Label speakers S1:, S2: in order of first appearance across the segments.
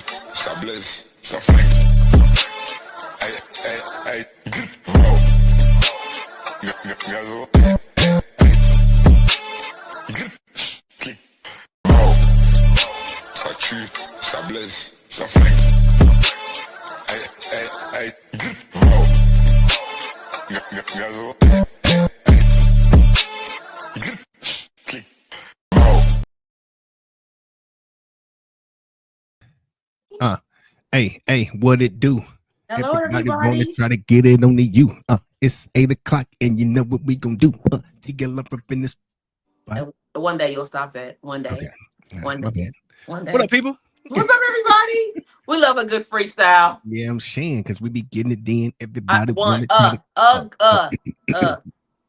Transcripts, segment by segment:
S1: tue, ça blesse, ça flingue. Aïe, aïe, aïe, wow. Gazo, clic, wow. Ça tue, ça blesse, ça flingue. Aïe, aïe, aïe, wow. Gazo, clic, wow.
S2: Hey, what it do?
S3: Hello,
S2: Everybody wanna
S3: everybody.
S2: try to get it on the you. It's 8 o'clock and you know what we gonna do. Together up in this.
S3: One day you'll stop that. One day.
S2: Okay.
S3: One
S2: My
S3: day.
S2: bad.
S3: One day.
S2: What up, people?
S3: What's up, everybody? We love a good freestyle.
S2: Yeah, I'm saying because we be getting it in. Everybody
S3: One,
S2: wanna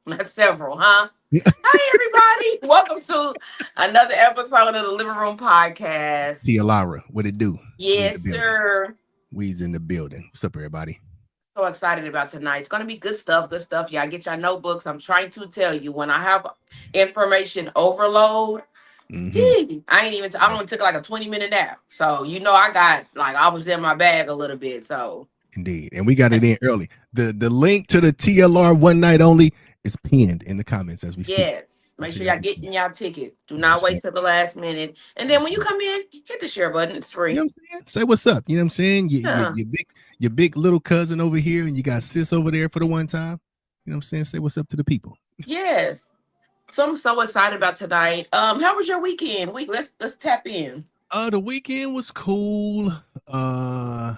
S3: not several, huh? Hi, everybody. Welcome to another episode of the Living Room Podcast.
S2: Tia Lara, what it do?
S3: Yes, sir.
S2: We's in the building. What's up, everybody?
S3: So excited about tonight. It's going to be good stuff, Y'all get your notebooks. I'm trying to tell you, when I have information overload, I only took like a 20-minute nap. So, I was in my bag a little bit. So,
S2: Indeed. And we got it in early. The link to the TLR one night only is pinned in the comments as we speak.
S3: Yes. Make sure y'all getting y'all ticket. Do not wait till the last minute. And then when you come in, hit the share button. It's free.
S2: You know what I'm saying? Say what's up. You know what I'm saying? Your big little cousin over here, and you got sis over there for the one time. You know what I'm saying? Say what's up to the people.
S3: Yes. So I'm so excited about tonight. How was your weekend? Let's tap in.
S2: The weekend was cool. Yeah,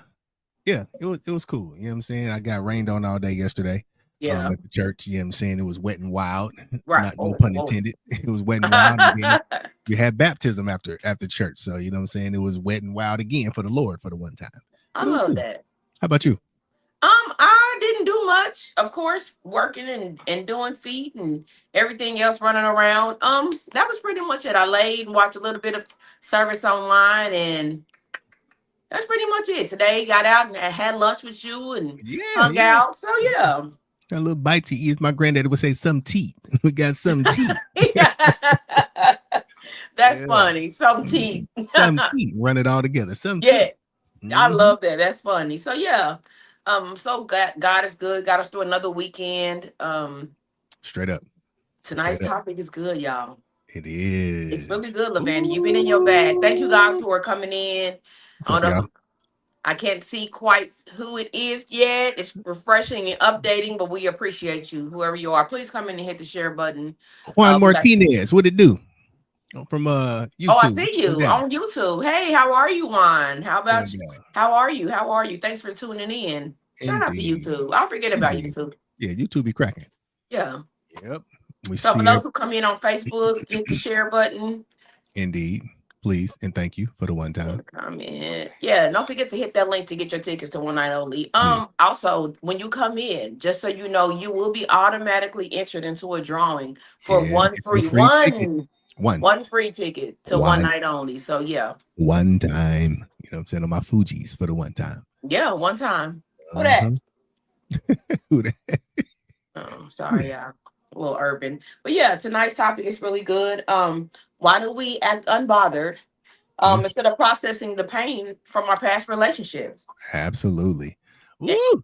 S2: it was cool. You know what I'm saying? I got rained on all day yesterday.
S3: Yeah.
S2: At the church. You know what I'm saying? It was wet and wild.
S3: Right.
S2: No pun intended. It was wet and wild. Again. We had baptism after church. So you know what I'm saying? It was wet and wild again for the Lord for the one time.
S3: I love that.
S2: How about you?
S3: I didn't do much, of course, working and doing feet and everything else running around. That was pretty much it. I laid and watched a little bit of service online, and that's pretty much it. Today, got out and had lunch with you and hung out. So yeah.
S2: Got a little bite to eat. My granddaddy would say some teeth. We got some teeth.
S3: That's funny. Some teeth.
S2: Some teeth. Run it all together. Some teeth.
S3: I love that. That's funny. So yeah. So God is good. Got us through another weekend.
S2: Straight up.
S3: Tonight's topic is good, y'all.
S2: It is.
S3: It's really good, Lavanda. You've been in your bag. Thank you guys who are coming in. I can't see quite who it is yet. It's refreshing and updating, but we appreciate you, whoever you are. Please come in and hit the share button.
S2: Juan Martinez, what it do? From YouTube.
S3: Oh, I see you on YouTube. Hey, how are you, Juan? How about you? How are you? How are you? Thanks for tuning in. Shout out to YouTube. I'll forget about YouTube.
S2: Yeah, YouTube be cracking.
S3: Yeah.
S2: Yep.
S3: So for those who come in on Facebook, hit the share button.
S2: Indeed. Please and thank you for the one time.
S3: Comment. Yeah, don't forget to hit that link to get your tickets to one night only. Also, when you come in, just so you know, you will be automatically entered into a drawing for one free ticket to one night only. So yeah.
S2: One time. You know what I'm saying? On my Fuji's for the one time.
S3: Yeah, one time. Who that?
S2: Who that?
S3: Oh, sorry, a little urban. But yeah, tonight's topic is really good. Why do we act unbothered instead of processing the pain from our past relationships?
S2: Absolutely.
S3: Woo!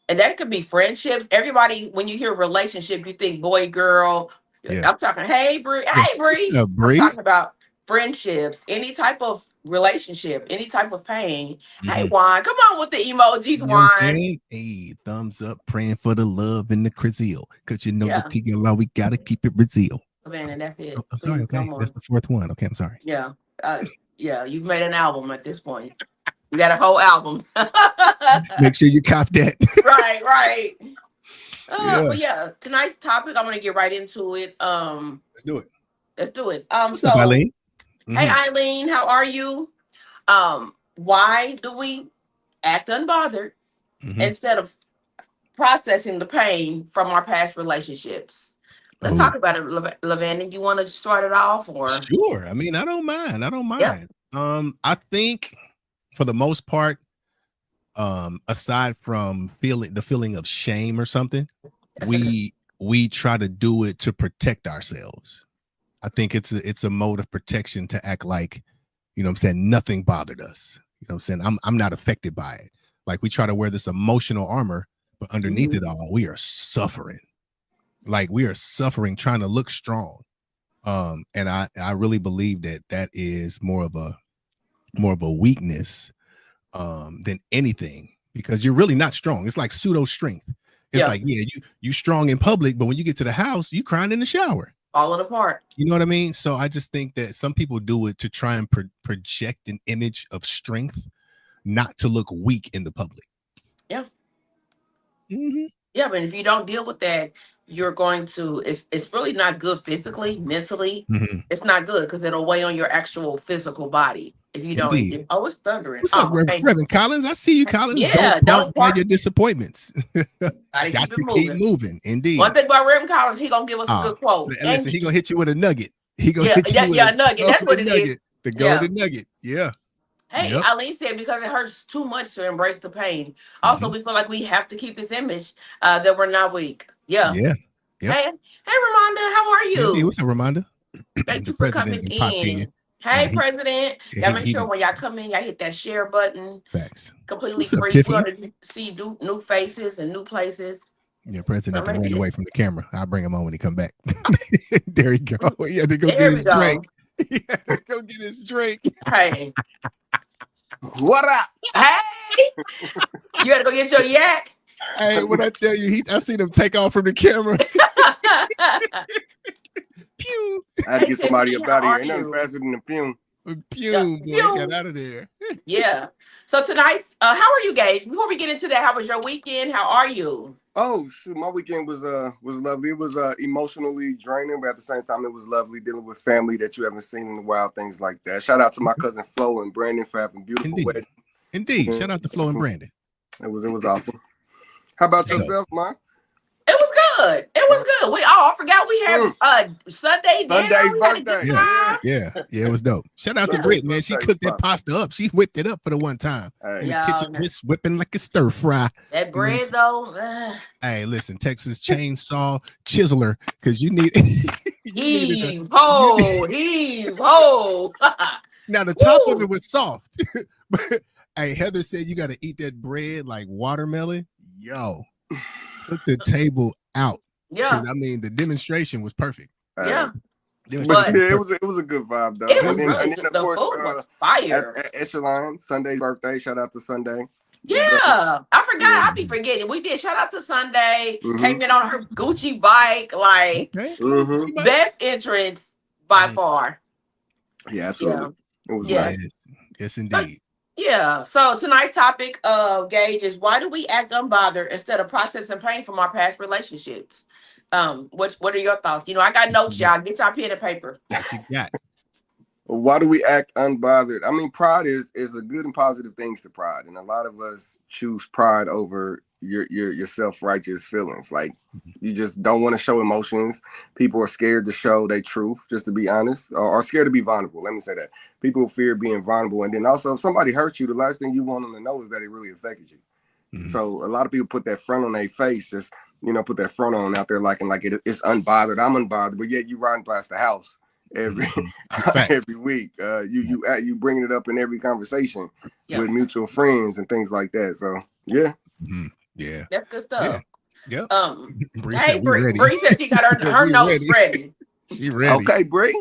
S3: And that could be friendships. Everybody, when you hear relationship, you think boy, girl. Yeah. I'm talking, hey, Bree. Hey, Bree.
S2: Bree.
S3: I'm talking about friendships, any type of relationship, any type of pain. Hey, Juan, come on with the emojis, Juan.
S2: Hey, thumbs up, praying for the love and the Crizil. Because you know the TLR, we got to keep it Brazil.
S3: Man, and that's it.
S2: I'm sorry. Okay, that's the fourth one. Okay, I'm sorry.
S3: Yeah, you've made an album at this point. You got a whole album.
S2: Make sure you cop that.
S3: Right. But yeah, tonight's topic, I'm gonna get right into it.
S2: Let's do it.
S3: What's
S2: up, Eileen?
S3: Hey, Eileen, how are you? Why do we act unbothered instead of processing the pain from our past relationships? Let's talk about it, Lavanda. You want to start it off, or?
S2: Sure. I mean, I don't mind. Yeah. I think for the most part, aside from the feeling of shame or something, we try to do it to protect ourselves. I think it's a mode of protection to act like, you know what I'm saying, nothing bothered us. You know what I'm saying? I'm not affected by it. Like we try to wear this emotional armor, but underneath it all, we are suffering. Like we are suffering trying to look strong. And I really believe that is more of a weakness than anything, because you're really not strong. It's like pseudo strength. It's like, yeah, you strong in public, but when you get to the house, you crying in the shower.
S3: Falling apart.
S2: You know what I mean? So I just think that some people do it to try and project an image of strength, not to look weak in the public.
S3: Yeah.
S2: Mm-hmm.
S3: Yeah, but if you don't deal with that, you're going to, it's really not good physically, mentally.
S2: Mm-hmm.
S3: It's not good because it'll weigh on your actual physical body. If you don't, it's thundering.
S2: What's up, Reverend Collins? I see you, Collins.
S3: Yeah,
S2: don't park your disappointments.
S3: Got to
S2: keep moving. Indeed.
S3: One thing about Reverend Collins, he gonna give us a good quote.
S2: Listen, he gonna hit you with a nugget. He gonna hit you with
S3: a nugget. That's what it is.
S2: The golden nugget. Yeah.
S3: Hey, Eileen said because it hurts too much to embrace the pain. Also, we feel like we have to keep this image that we're not weak. Yeah.
S2: Yeah. Yep.
S3: Hey, Ramonda, how are you?
S2: Hey, what's up, Ramonda?
S3: Thank you for coming in. Hey, President. Y'all make sure when y'all come in, y'all hit that share button.
S2: Facts.
S3: Completely free. We want to see new faces and new places.
S2: Yeah, President ran away from the camera. I'll bring him on when he come back. There you go. He had to go get his drink. Go get his drink.
S3: Hey.
S4: What up?
S3: Hey. You got to go get your yak.
S2: Hey, when I tell you, I seen him take off from the camera. Pew.
S4: I had to get somebody up out of here. Ain't nothing faster than the pew.
S2: Pew, boy, get out of there.
S3: Yeah. So tonight's, how are you, Gage? Before we get into that, how was your weekend? How are you?
S4: Oh, shoot, my weekend was lovely. It was emotionally draining, but at the same time, it was lovely dealing with family that you haven't seen in a while, things like that. Shout out to my cousin Flo and Brandon for having a beautiful wedding.
S2: Indeed. Shout out to Flo and Brandon.
S4: It was awesome. How about yourself, man?
S3: It was good. It was good. I forgot we had Sunday's
S4: birthday.
S2: Yeah, it was dope. Shout out to Britt, man. She cooked that pasta up. She whipped it up for the one time. In the kitchen, just whipping like a stir fry.
S3: That bread though.
S2: Hey, listen, Texas chainsaw chiseler, because you need
S3: heave ho.
S2: Now the top of it was soft. But hey, Heather said you got to eat that bread like watermelon. Yo, took the table out.
S3: Yeah,
S2: I mean the demonstration was perfect.
S3: Yeah,
S4: but it was a good vibe though.
S3: It was and then of course, food was fire.
S4: At Echelon, Sunday's birthday. Shout out to Sunday.
S3: Yeah, I forgot. I be forgetting. We did. Shout out to Sunday. Came in on her Gucci bike, like best entrance by far.
S4: Yeah, absolutely. It was
S2: nice. Yes, indeed.
S3: Yeah. So tonight's topic of Gage is why do we act unbothered instead of processing pain from our past relationships? What are your thoughts? I got notes, y'all. Get y'all pen and paper.
S2: What you got?
S4: Why do we act unbothered? I mean, pride is a good and positive things to pride, and a lot of us choose pride over your self-righteous feelings. Like you just don't want to show emotions. People are scared to show their truth, just to be honest, or scared to be vulnerable. Let me say that. People fear being vulnerable, and then also if somebody hurts you, the last thing you want them to know is that it really affected you. So a lot of people put that front on their face, just put that front on out there like it's unbothered. I'm unbothered, but yet you riding past the house every week. You bringing it up in every conversation with mutual friends and things like that. So yeah.
S2: Yeah,
S3: that's good stuff.
S2: Yeah.
S3: Bree said she got her notes ready.
S2: She ready.
S4: Okay, Bree.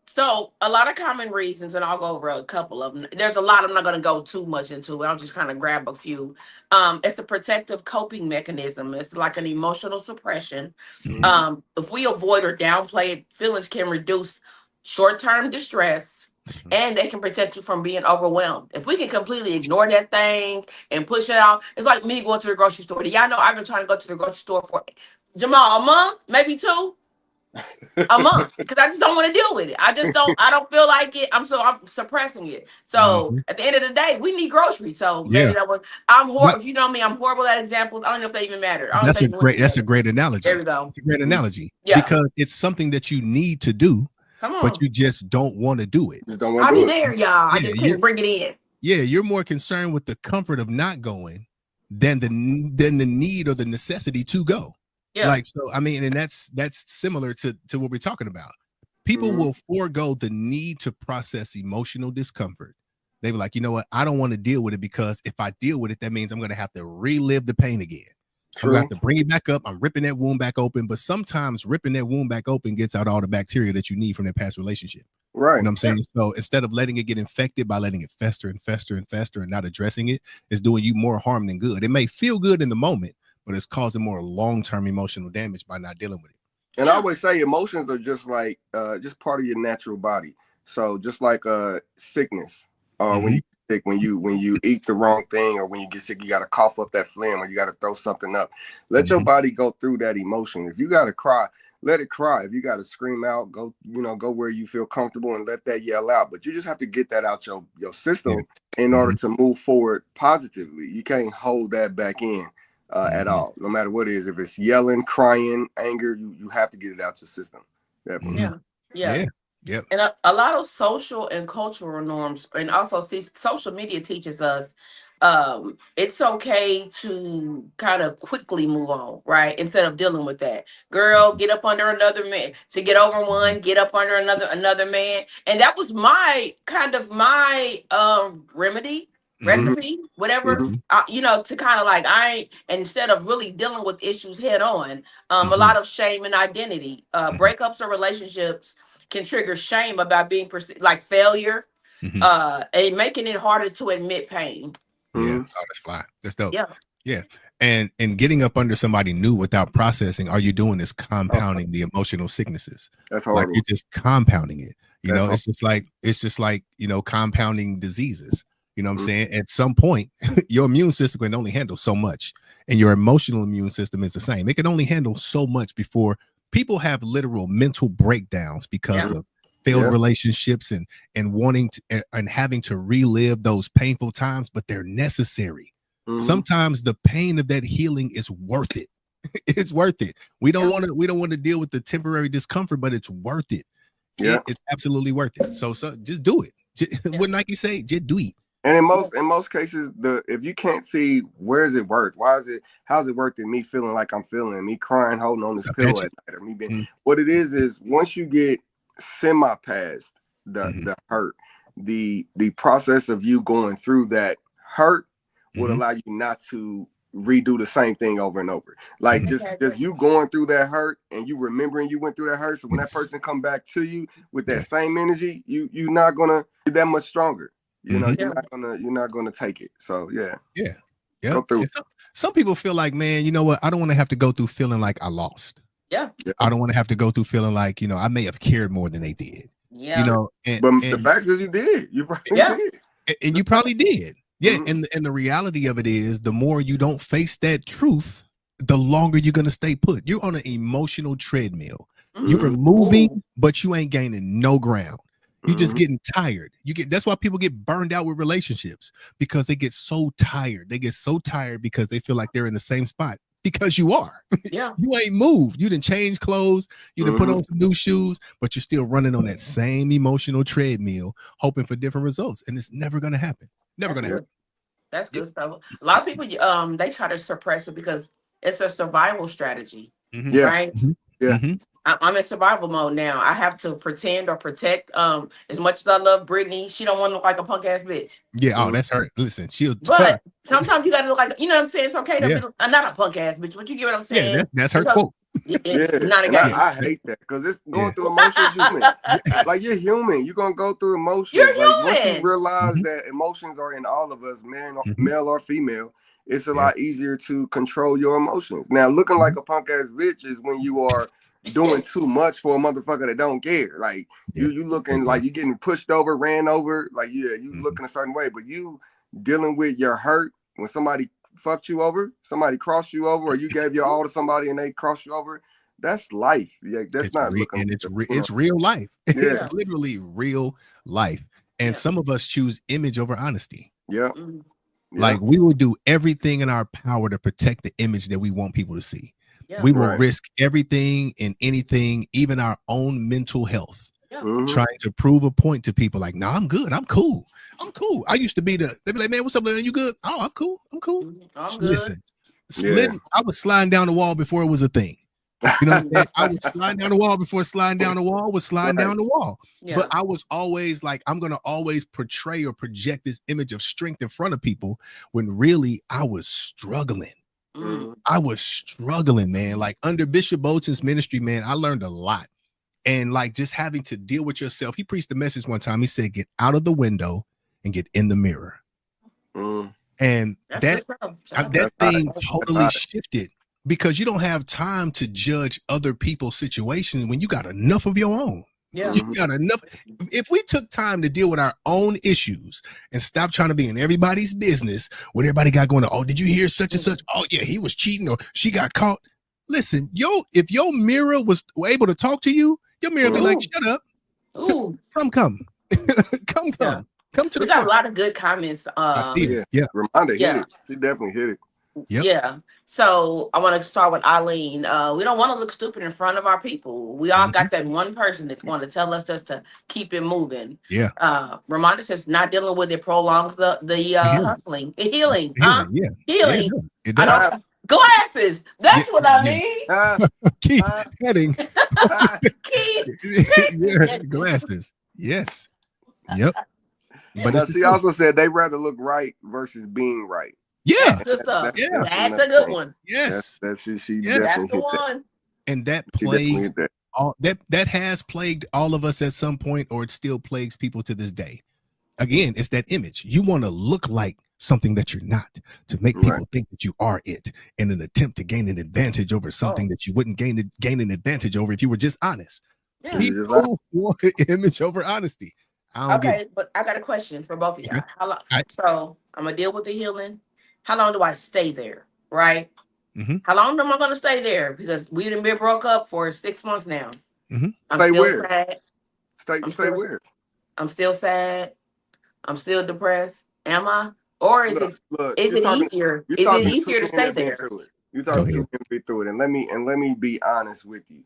S3: So a lot of common reasons, and I'll go over a couple of them. There's a lot I'm not going to go too much into. I'll just kind of grab a few. It's a protective coping mechanism. It's like an emotional suppression. If we avoid or downplay it, feelings can reduce short-term distress. And they can protect you from being overwhelmed. If we can completely ignore that thing and push it out, it's like me going to the grocery store. Do y'all know I've been trying to go to the grocery store for Jamal a month, maybe 2 a month, because I just don't want to deal with it. I don't feel like it. I'm suppressing it. So at the end of the day, we need groceries. So maybe I'm horrible. If you know me, I'm horrible at examples. I don't know if they even matter.
S2: That's a great analogy.
S3: There we go.
S2: It's a great analogy. Because it's something that you need to do. But you just don't want to do it.
S3: I'll be there, y'all. I just couldn't bring it in.
S2: Yeah, you're more concerned with the comfort of not going than the need or the necessity to go. Yeah. Like, so I mean, and that's similar to what we're talking about. People will forego the need to process emotional discomfort. they were like, you know what? I don't want to deal with it because if I deal with it, that means I'm going to have to relive the pain again. I'm going to have to bring it back up. I'm ripping that wound back open. But sometimes ripping that wound back open gets out all the bacteria that you need from that past relationship.
S4: Right.
S2: You know what I'm saying? So instead of letting it get infected by letting it fester and fester and fester and not addressing it, it's doing you more harm than good. It may feel good in the moment, but it's causing more long-term emotional damage by not dealing with it.
S4: And I always say emotions are just like just part of your natural body. So just like sickness, or when you sick, when you eat the wrong thing, or when you get sick, you got to cough up that phlegm, or you got to throw something up. Let your body go through that emotion. If you got to cry, let it cry. If you got to scream out, go where you feel comfortable and let that yell out. But you just have to get that out your system in order to move forward positively. You can't hold that back in at all, no matter what it is. If it's yelling, crying, anger, you have to get it out your system. Definitely.
S3: Yeah. And a lot of social and cultural norms, and also social media teaches us it's okay to kind of quickly move on, right? Instead of dealing with that. Girl, get up under another man. To get over one, get up under another man. And that was my remedy, recipe, whatever, to kind of like, instead of really dealing with issues head on, a lot of shame and identity, breakups or relationships can trigger shame about being perceived like failure, and making it harder to admit pain.
S2: Oh, that's fly. That's dope. Yeah. And getting up under somebody new without processing, all you're doing is compounding the emotional sicknesses.
S4: That's horrible.
S2: Like you're just compounding it. It's just like compounding diseases. You know what I'm saying? At some point, your immune system can only handle so much, and your emotional immune system is the same. It can only handle so much before people have literal mental breakdowns because of failed relationships and wanting to and having to relive those painful times, but they're necessary. Sometimes the pain of that healing is worth it. It's worth it. We don't want to deal with the temporary discomfort, but it's worth it. It's absolutely worth it. So just do it. What Nike say, just do it.
S4: And in most cases, if you can't see where is it worth, how's it worth it? Me feeling like I'm feeling, me crying, holding on this pillow at night, or me being what it is once you get semi past the hurt, the process of you going through that hurt would allow you not to redo the same thing over and over. Like just you going through that hurt and you remembering you went through that hurt. So when that person come back to you with that same energy, you're not gonna be that much stronger. You're not gonna take it. So go through.
S2: Some people feel like, man, you know what? I don't want to have to go through feeling like I lost. I don't want to have to go through feeling like, I may have cared more than they did.
S4: But the fact is you did. You probably did.
S2: And you probably did. And the reality of it is, the more you don't face that truth, the longer you're gonna stay put. You're on an emotional treadmill. You're moving, but you ain't gaining no ground. You're just getting tired. That's why people get burned out with relationships, because they get so tired. They get so tired because they feel like they're in the same spot, because you are. You ain't moved. You didn't change clothes. You didn't put on some new shoes, but you're still running on that same emotional treadmill, hoping for different results. And it's never going to happen. Never going to happen.
S3: That's good stuff. A lot of people, they try to suppress it because it's a survival strategy, right? I'm in survival mode now. I have to pretend or protect. As much as I love Brittany, she don't want to look like a punk ass bitch.
S2: Oh, that's her. Listen,
S3: but sometimes you gotta look like, you know what I'm saying? It's okay to be not a punk ass bitch, but you get what I'm saying?
S2: That's her quote.
S4: I hate that because it's going through emotions. Like you're human. You're gonna go through emotions.
S3: You're human.
S4: Once you realize that emotions are in all of us, male or female, it's a lot easier to control your emotions. Now, looking like a punk ass bitch is when you are doing too much for a motherfucker that don't care. Like you looking like you're getting pushed over, ran over. Like you looking a certain way, but you dealing with your hurt when somebody fucked you over, somebody crossed you over, or you gave your all to somebody and they crossed you over. That's life. That's not looking.
S2: And it's real life. It's literally real life. And some of us choose image over honesty. Like we will do everything in our power to protect the image that we want people to see. We will risk everything and anything, even our own mental health, trying to prove a point to people. Like, no, I'm good. I'm cool. I used to be they'd be like, man, what's up, Leonard? You good? Oh, I'm cool.
S3: I'm good.
S2: Listen, I was sliding down the wall before it was a thing. You know what I'm saying? I would slide down the wall before sliding down the wall was sliding down the wall.
S3: Yeah.
S2: But I was always like, I'm going to always portray or project this image of strength in front of people when really I was struggling. I was struggling, man. Like under Bishop Bolton's ministry, man, I learned a lot. And like just having to deal with yourself. He preached the message one time. He said, get out of the window and get in the mirror. And that thing totally shifted because you don't have time to judge other people's situations when you got enough of your own.
S3: Yeah.
S2: You got enough. If we took time to deal with our own issues and stop trying to be in everybody's business, what everybody got going on, oh, did you hear such and such? Oh, yeah, he was cheating or she got caught. Listen, if your mirror was able to talk to you, your mirror be like, shut up.
S3: Ooh.
S2: Come. Come to
S3: we
S2: the
S3: got
S2: front.
S3: a lot of good comments.
S2: Yeah.
S4: Ramonda hit it. She definitely hit it.
S2: Yep.
S3: Yeah. So I want to start with Eileen. We don't want to look stupid in front of our people. We all got that one person that's going to tell us just to keep it moving.
S2: Yeah.
S3: Ramonda says not dealing with it prolongs the healing. Healing.
S2: Yeah.
S3: Healing.
S2: It
S3: I
S2: does.
S3: don't glasses. That's what I need.
S2: Keith heading.
S3: Keith.
S2: Glasses. Yes. Yep. But
S4: Now, she also said they rather look right versus being right.
S2: Yeah.
S3: That's good stuff.
S2: Yeah.
S3: That's a good one.
S2: Yes.
S4: She
S2: Yeah,
S3: That's
S4: definitely
S3: the
S4: hit
S3: one.
S2: And that
S4: She definitely
S2: plagues
S4: hit that.
S2: all that has plagued all of us at some point, or it still plagues people to this day. Again, it's that image. You want to look like something that you're not to make people think that you are it in an attempt to gain an advantage over something that you wouldn't gain an advantage over if you were just honest.
S3: Yeah.
S2: People want image over honesty.
S3: Okay, but I got a question for both of y'all. How long? So I'm gonna deal with the healing. How long do I stay there? Right? How long am I gonna stay there? Because we done been broke up for 6 months now. I'm
S4: Stay
S3: still
S4: where?
S3: sad.
S4: Stay where?
S3: I'm still sad. I'm still depressed. Am I? Or is it easier? Is it easier to stay there?
S4: You're talking to me through it, and let me be honest with you.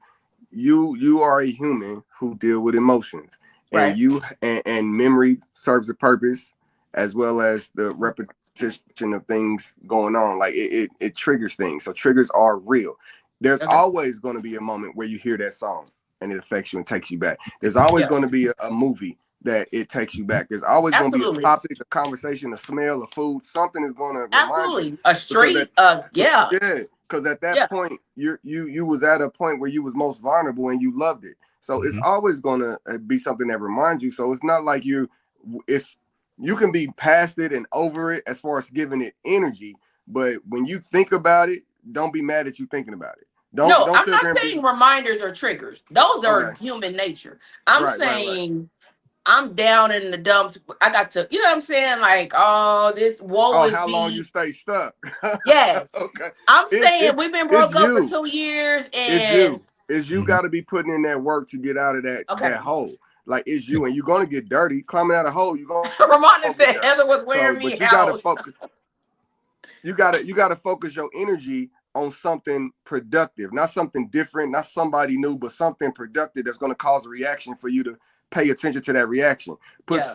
S4: You are a human who deal with emotions, and and memory serves a purpose, as well as the repetition of things going on. Like it triggers things. So triggers are real. There's always going to be a moment where you hear that song and it affects you and takes you back. There's always going to be a movie that it takes you back. There's always going to be a topic, a conversation, a smell, a food. Something is going to remind you.
S3: A street.
S4: Because at that point, you was at a point where you was most vulnerable and you loved it. So it's always going to be something that reminds you. So it's not like you can be past it and over it as far as giving it energy. But when you think about it, don't be mad at you thinking about it. Don't
S3: I'm not saying reminders or triggers. Those are human nature. I'm saying I'm down in the dumps. I got to, you know what I'm saying? Like, this woe is
S4: how long you stay stuck?
S3: Yes.
S4: Okay.
S3: I'm saying we've been broke up for 2 years, and
S4: it's you got to be putting in that work to get out of that hole. Like it's you, and you're gonna get dirty climbing out of hole. You gonna.
S3: Ramonda said Heather was wearing me out.
S4: You gotta focus. You gotta focus your energy on something productive, not something different, not somebody new, but something productive that's going to cause a reaction for you to pay attention to that reaction.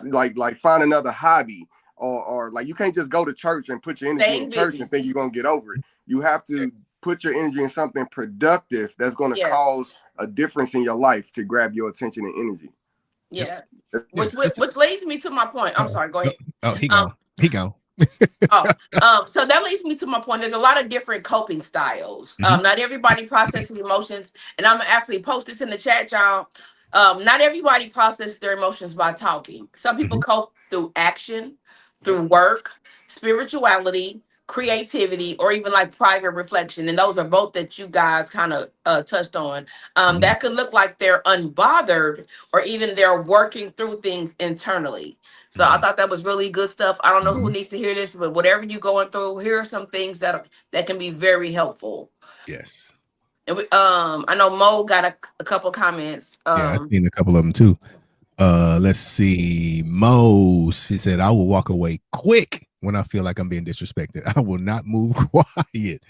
S4: Like find another hobby, or like you can't just go to church and put your energy in church and think you're going to get over it. You have to put your energy in something productive that's going to cause a difference in your life to grab your attention and energy.
S3: Yeah. Which leads me to my point. I'm sorry, go ahead.
S2: He go.
S3: So that leads me to my point. There's a lot of different coping styles. Not everybody processes emotions, and I'm actually post this in the chat, y'all. Not everybody processes their emotions by talking. Some people cope through action, through work, spirituality, creativity, or even like private reflection. And those are both that you guys kind of touched on. That could look like they're unbothered, or even they're working through things internally. So I thought that was really good stuff. I don't know who needs to hear this, but whatever you're going through, here are some things that can be very helpful.
S2: Yes.
S3: And I know Mo got a couple comments.
S2: I've seen a couple of them too. Let's see. Mo, she said, I will walk away quick when I feel like I'm being disrespected. I will not move quiet.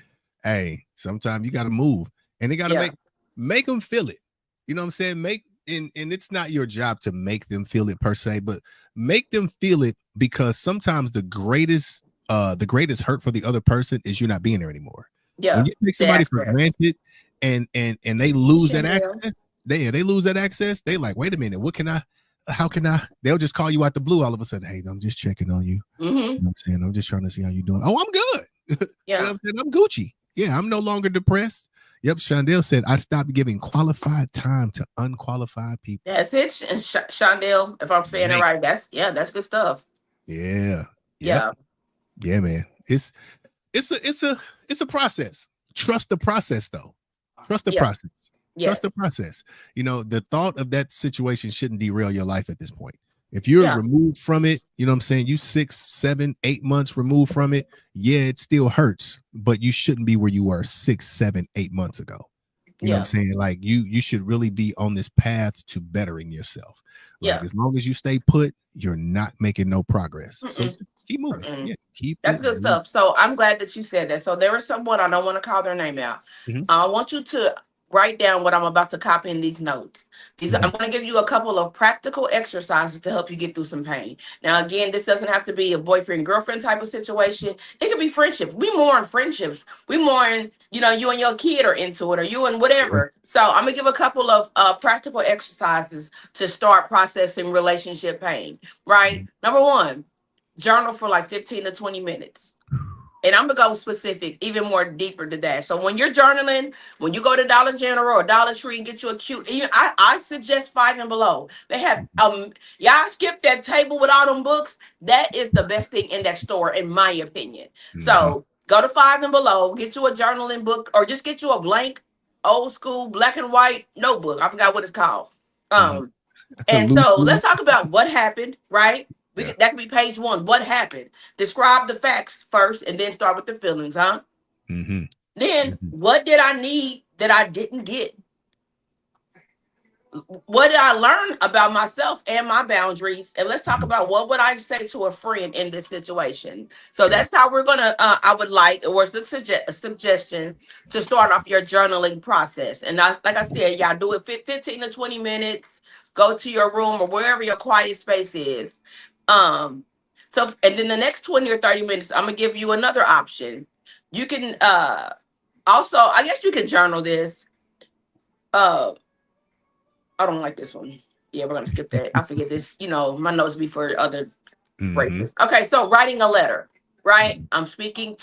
S2: Hey, sometimes you got to move, and they got to make them feel it. You know what I'm saying? And it's not your job to make them feel it per se, but make them feel it, because sometimes the greatest hurt for the other person is you not being there anymore. Yeah. When you take somebody for granted, and they lose that
S3: Chanel.
S2: access. They lose that access. They like, wait a minute, what can I? How can I? They'll just call you out the blue all of a sudden. Hey, I'm just checking on you. You know what I'm saying? I'm just trying to see how you doing. Oh, I'm good. You know what I'm saying? I'm Gucci. Yeah, I'm no longer depressed. Yep, Shondell said I stopped giving qualified time to unqualified people.
S3: That's it, and Shondell. If I'm saying it right, that's good stuff.
S2: Yeah. Yep. Yeah, man. It's a process. Trust the process, though. Trust the process.
S3: Yes.
S2: Trust the process. You know, the thought of that situation shouldn't derail your life at this point. If you're removed from it, you know what I'm saying? You 6, 7, 8 months removed from it. Yeah, it still hurts, but you shouldn't be where you were 6, 7, 8 months ago. You know what I'm saying? Like you should really be on this path to bettering yourself. Like as long as you stay put, you're not making no progress. So keep moving. Yeah,
S3: That's good stuff. So I'm glad that you said that. So there is someone, I don't want to call their name out. I want you to write down what I'm about to copy in these notes. I'm going to give you a couple of practical exercises to help you get through some pain. Now, again, this doesn't have to be a boyfriend-girlfriend type of situation. It could be friendships. We mourn friendships. We mourn, you and your kid are into it, or you and whatever. So I'm going to give a couple of practical exercises to start processing relationship pain, right? Number 1, journal for like 15 to 20 minutes. And I'm going to go specific, even more deeper to that. So when you're journaling, when you go to Dollar General or Dollar Tree and get you a cute, I suggest Five and Below. They have, y'all skip that table with all them books. That is the best thing in that store, in my opinion. So go to Five and Below, get you a journaling book, or just get you a blank, old school, black and white notebook. I forgot what it's called. And so let's talk about what happened, right? That could be page 1. What happened? Describe the facts first and then start with the feelings, huh? Then what did I need that I didn't get? What did I learn about myself and my boundaries? And let's talk about what would I say to a friend in this situation. So that's how we're going to, I would like, or a suggestion to start off your journaling process. And like I said, y'all do it 15 to 20 minutes. Go to your room or wherever your quiet space is. And then the next 20 or 30 minutes, I'm going to give you another option. You can also, I guess you can journal this. I don't like this one. Yeah, we're going to skip that. I forget this. My notes be for other races. Okay, so writing a letter, right? I'm speaking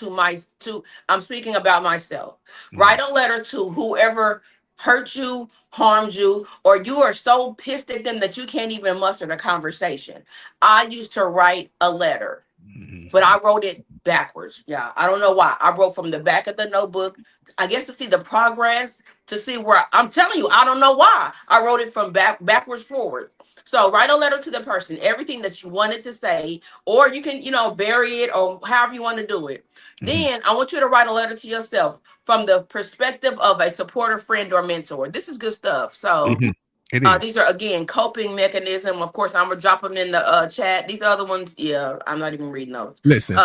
S3: about myself. Write a letter to whoever hurt you, harmed you, or you are so pissed at them that you can't even muster the conversation. I used to write a letter, but I wrote it backwards. Yeah, I don't know why. I wrote from the back of the notebook, I guess to see the progress, to see where, I'm telling you, I don't know why. I wrote it from backwards forward. So write a letter to the person, everything that you wanted to say, or you can, bury it or however you want to do it. Then I want you to write a letter to yourself from the perspective of a supportive friend or mentor. This is good stuff. So these are, again, coping mechanism. Of course, I'm going to drop them in the chat. These other ones, I'm not even reading those.
S2: Listen,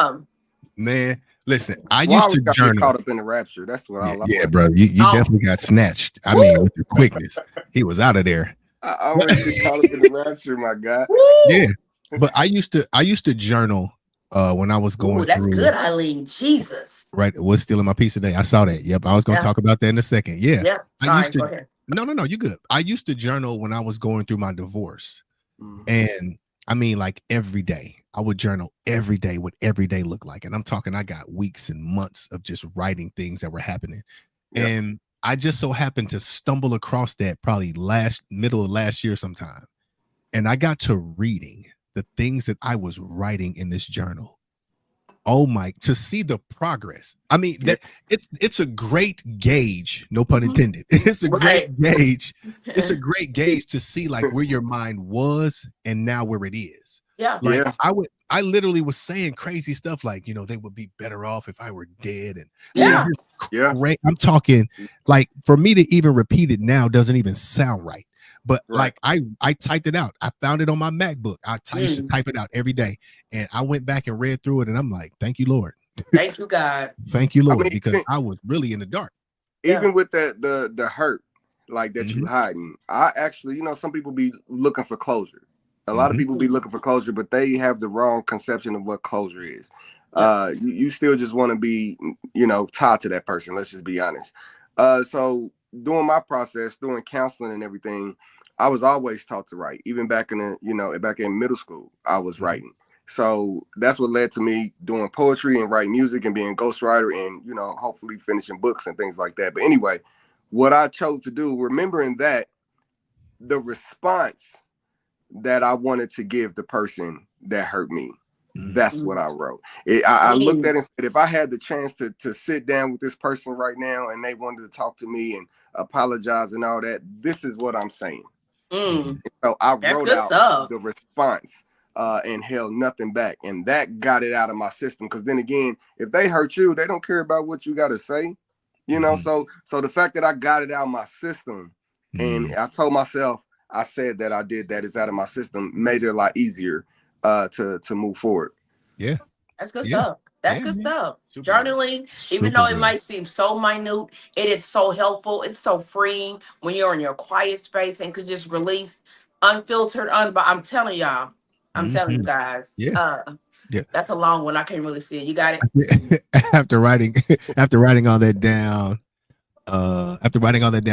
S2: I used to journal.
S4: Get caught up in the rapture. That's what I love.
S2: Yeah, bro, you definitely got snatched. I mean, with the quickness, he was out of there.
S4: I always get caught up in the rapture, my God.
S2: Yeah, but I used to journal when I was going
S3: that's
S2: through.
S3: Good, Eileen. Jesus.
S2: Right, what's stealing my piece today? I saw that. Yep, I was going to talk about that in a second. Yeah.
S3: Sorry,
S2: I used to.
S3: Go ahead.
S2: No, you good. I used to journal when I was going through my divorce, and I mean, like every day, I would journal every day what every day looked like, and I'm talking, I got weeks and months of just writing things that were happening, and I just so happened to stumble across that probably middle of last year sometime, and I got to reading the things that I was writing in this journal. Oh my, to see the progress. I mean, that it's a great gauge, no pun intended. It's a great gauge. It's a great gauge to see like where your mind was and now where it is.
S3: Yeah.
S2: Like I literally was saying crazy stuff like, they would be better off if I were dead. And great. I'm talking like for me to even repeat it now doesn't even sound right. But like I typed it out. I found it on my MacBook. I used to type it out every day. And I went back and read through it. And I'm like, thank you, Lord.
S3: Thank you, God.
S2: Thank you, Lord. Because I was really in the dark.
S4: Even with the hurt like that you hiding. I actually, some people be looking for closure. A lot of people be looking for closure, but they have the wrong conception of what closure is. You still just want to be, tied to that person. Let's just be honest. So doing my process, doing counseling and everything, I was always taught to write. Even back in back in middle school, I was writing. So that's what led to me doing poetry and writing music and being a ghostwriter and, hopefully finishing books and things like that. But anyway, what I chose to do, remembering that the response that I wanted to give the person that hurt me, that's what I wrote. I looked at it and said, if I had the chance to sit down with this person right now and they wanted to talk to me and apologize and all that, this is what I'm saying. So I wrote out the response and held nothing back. And that got it out of my system. Because then again, if they hurt you, they don't care about what you got to say. So the fact that I got it out of my system and I told myself, I said that I did that, is out of my system, made it a lot easier to move forward.
S2: Yeah.
S3: That's good stuff. That's good stuff. Journaling, even though it might seem so minute, it is so helpful. It's so freeing when you're in your quiet space and could just release unfiltered. I'm telling y'all. I'm telling you guys.
S2: Yeah.
S3: That's a long one. I can't really see it. You got it?
S2: After writing all that down,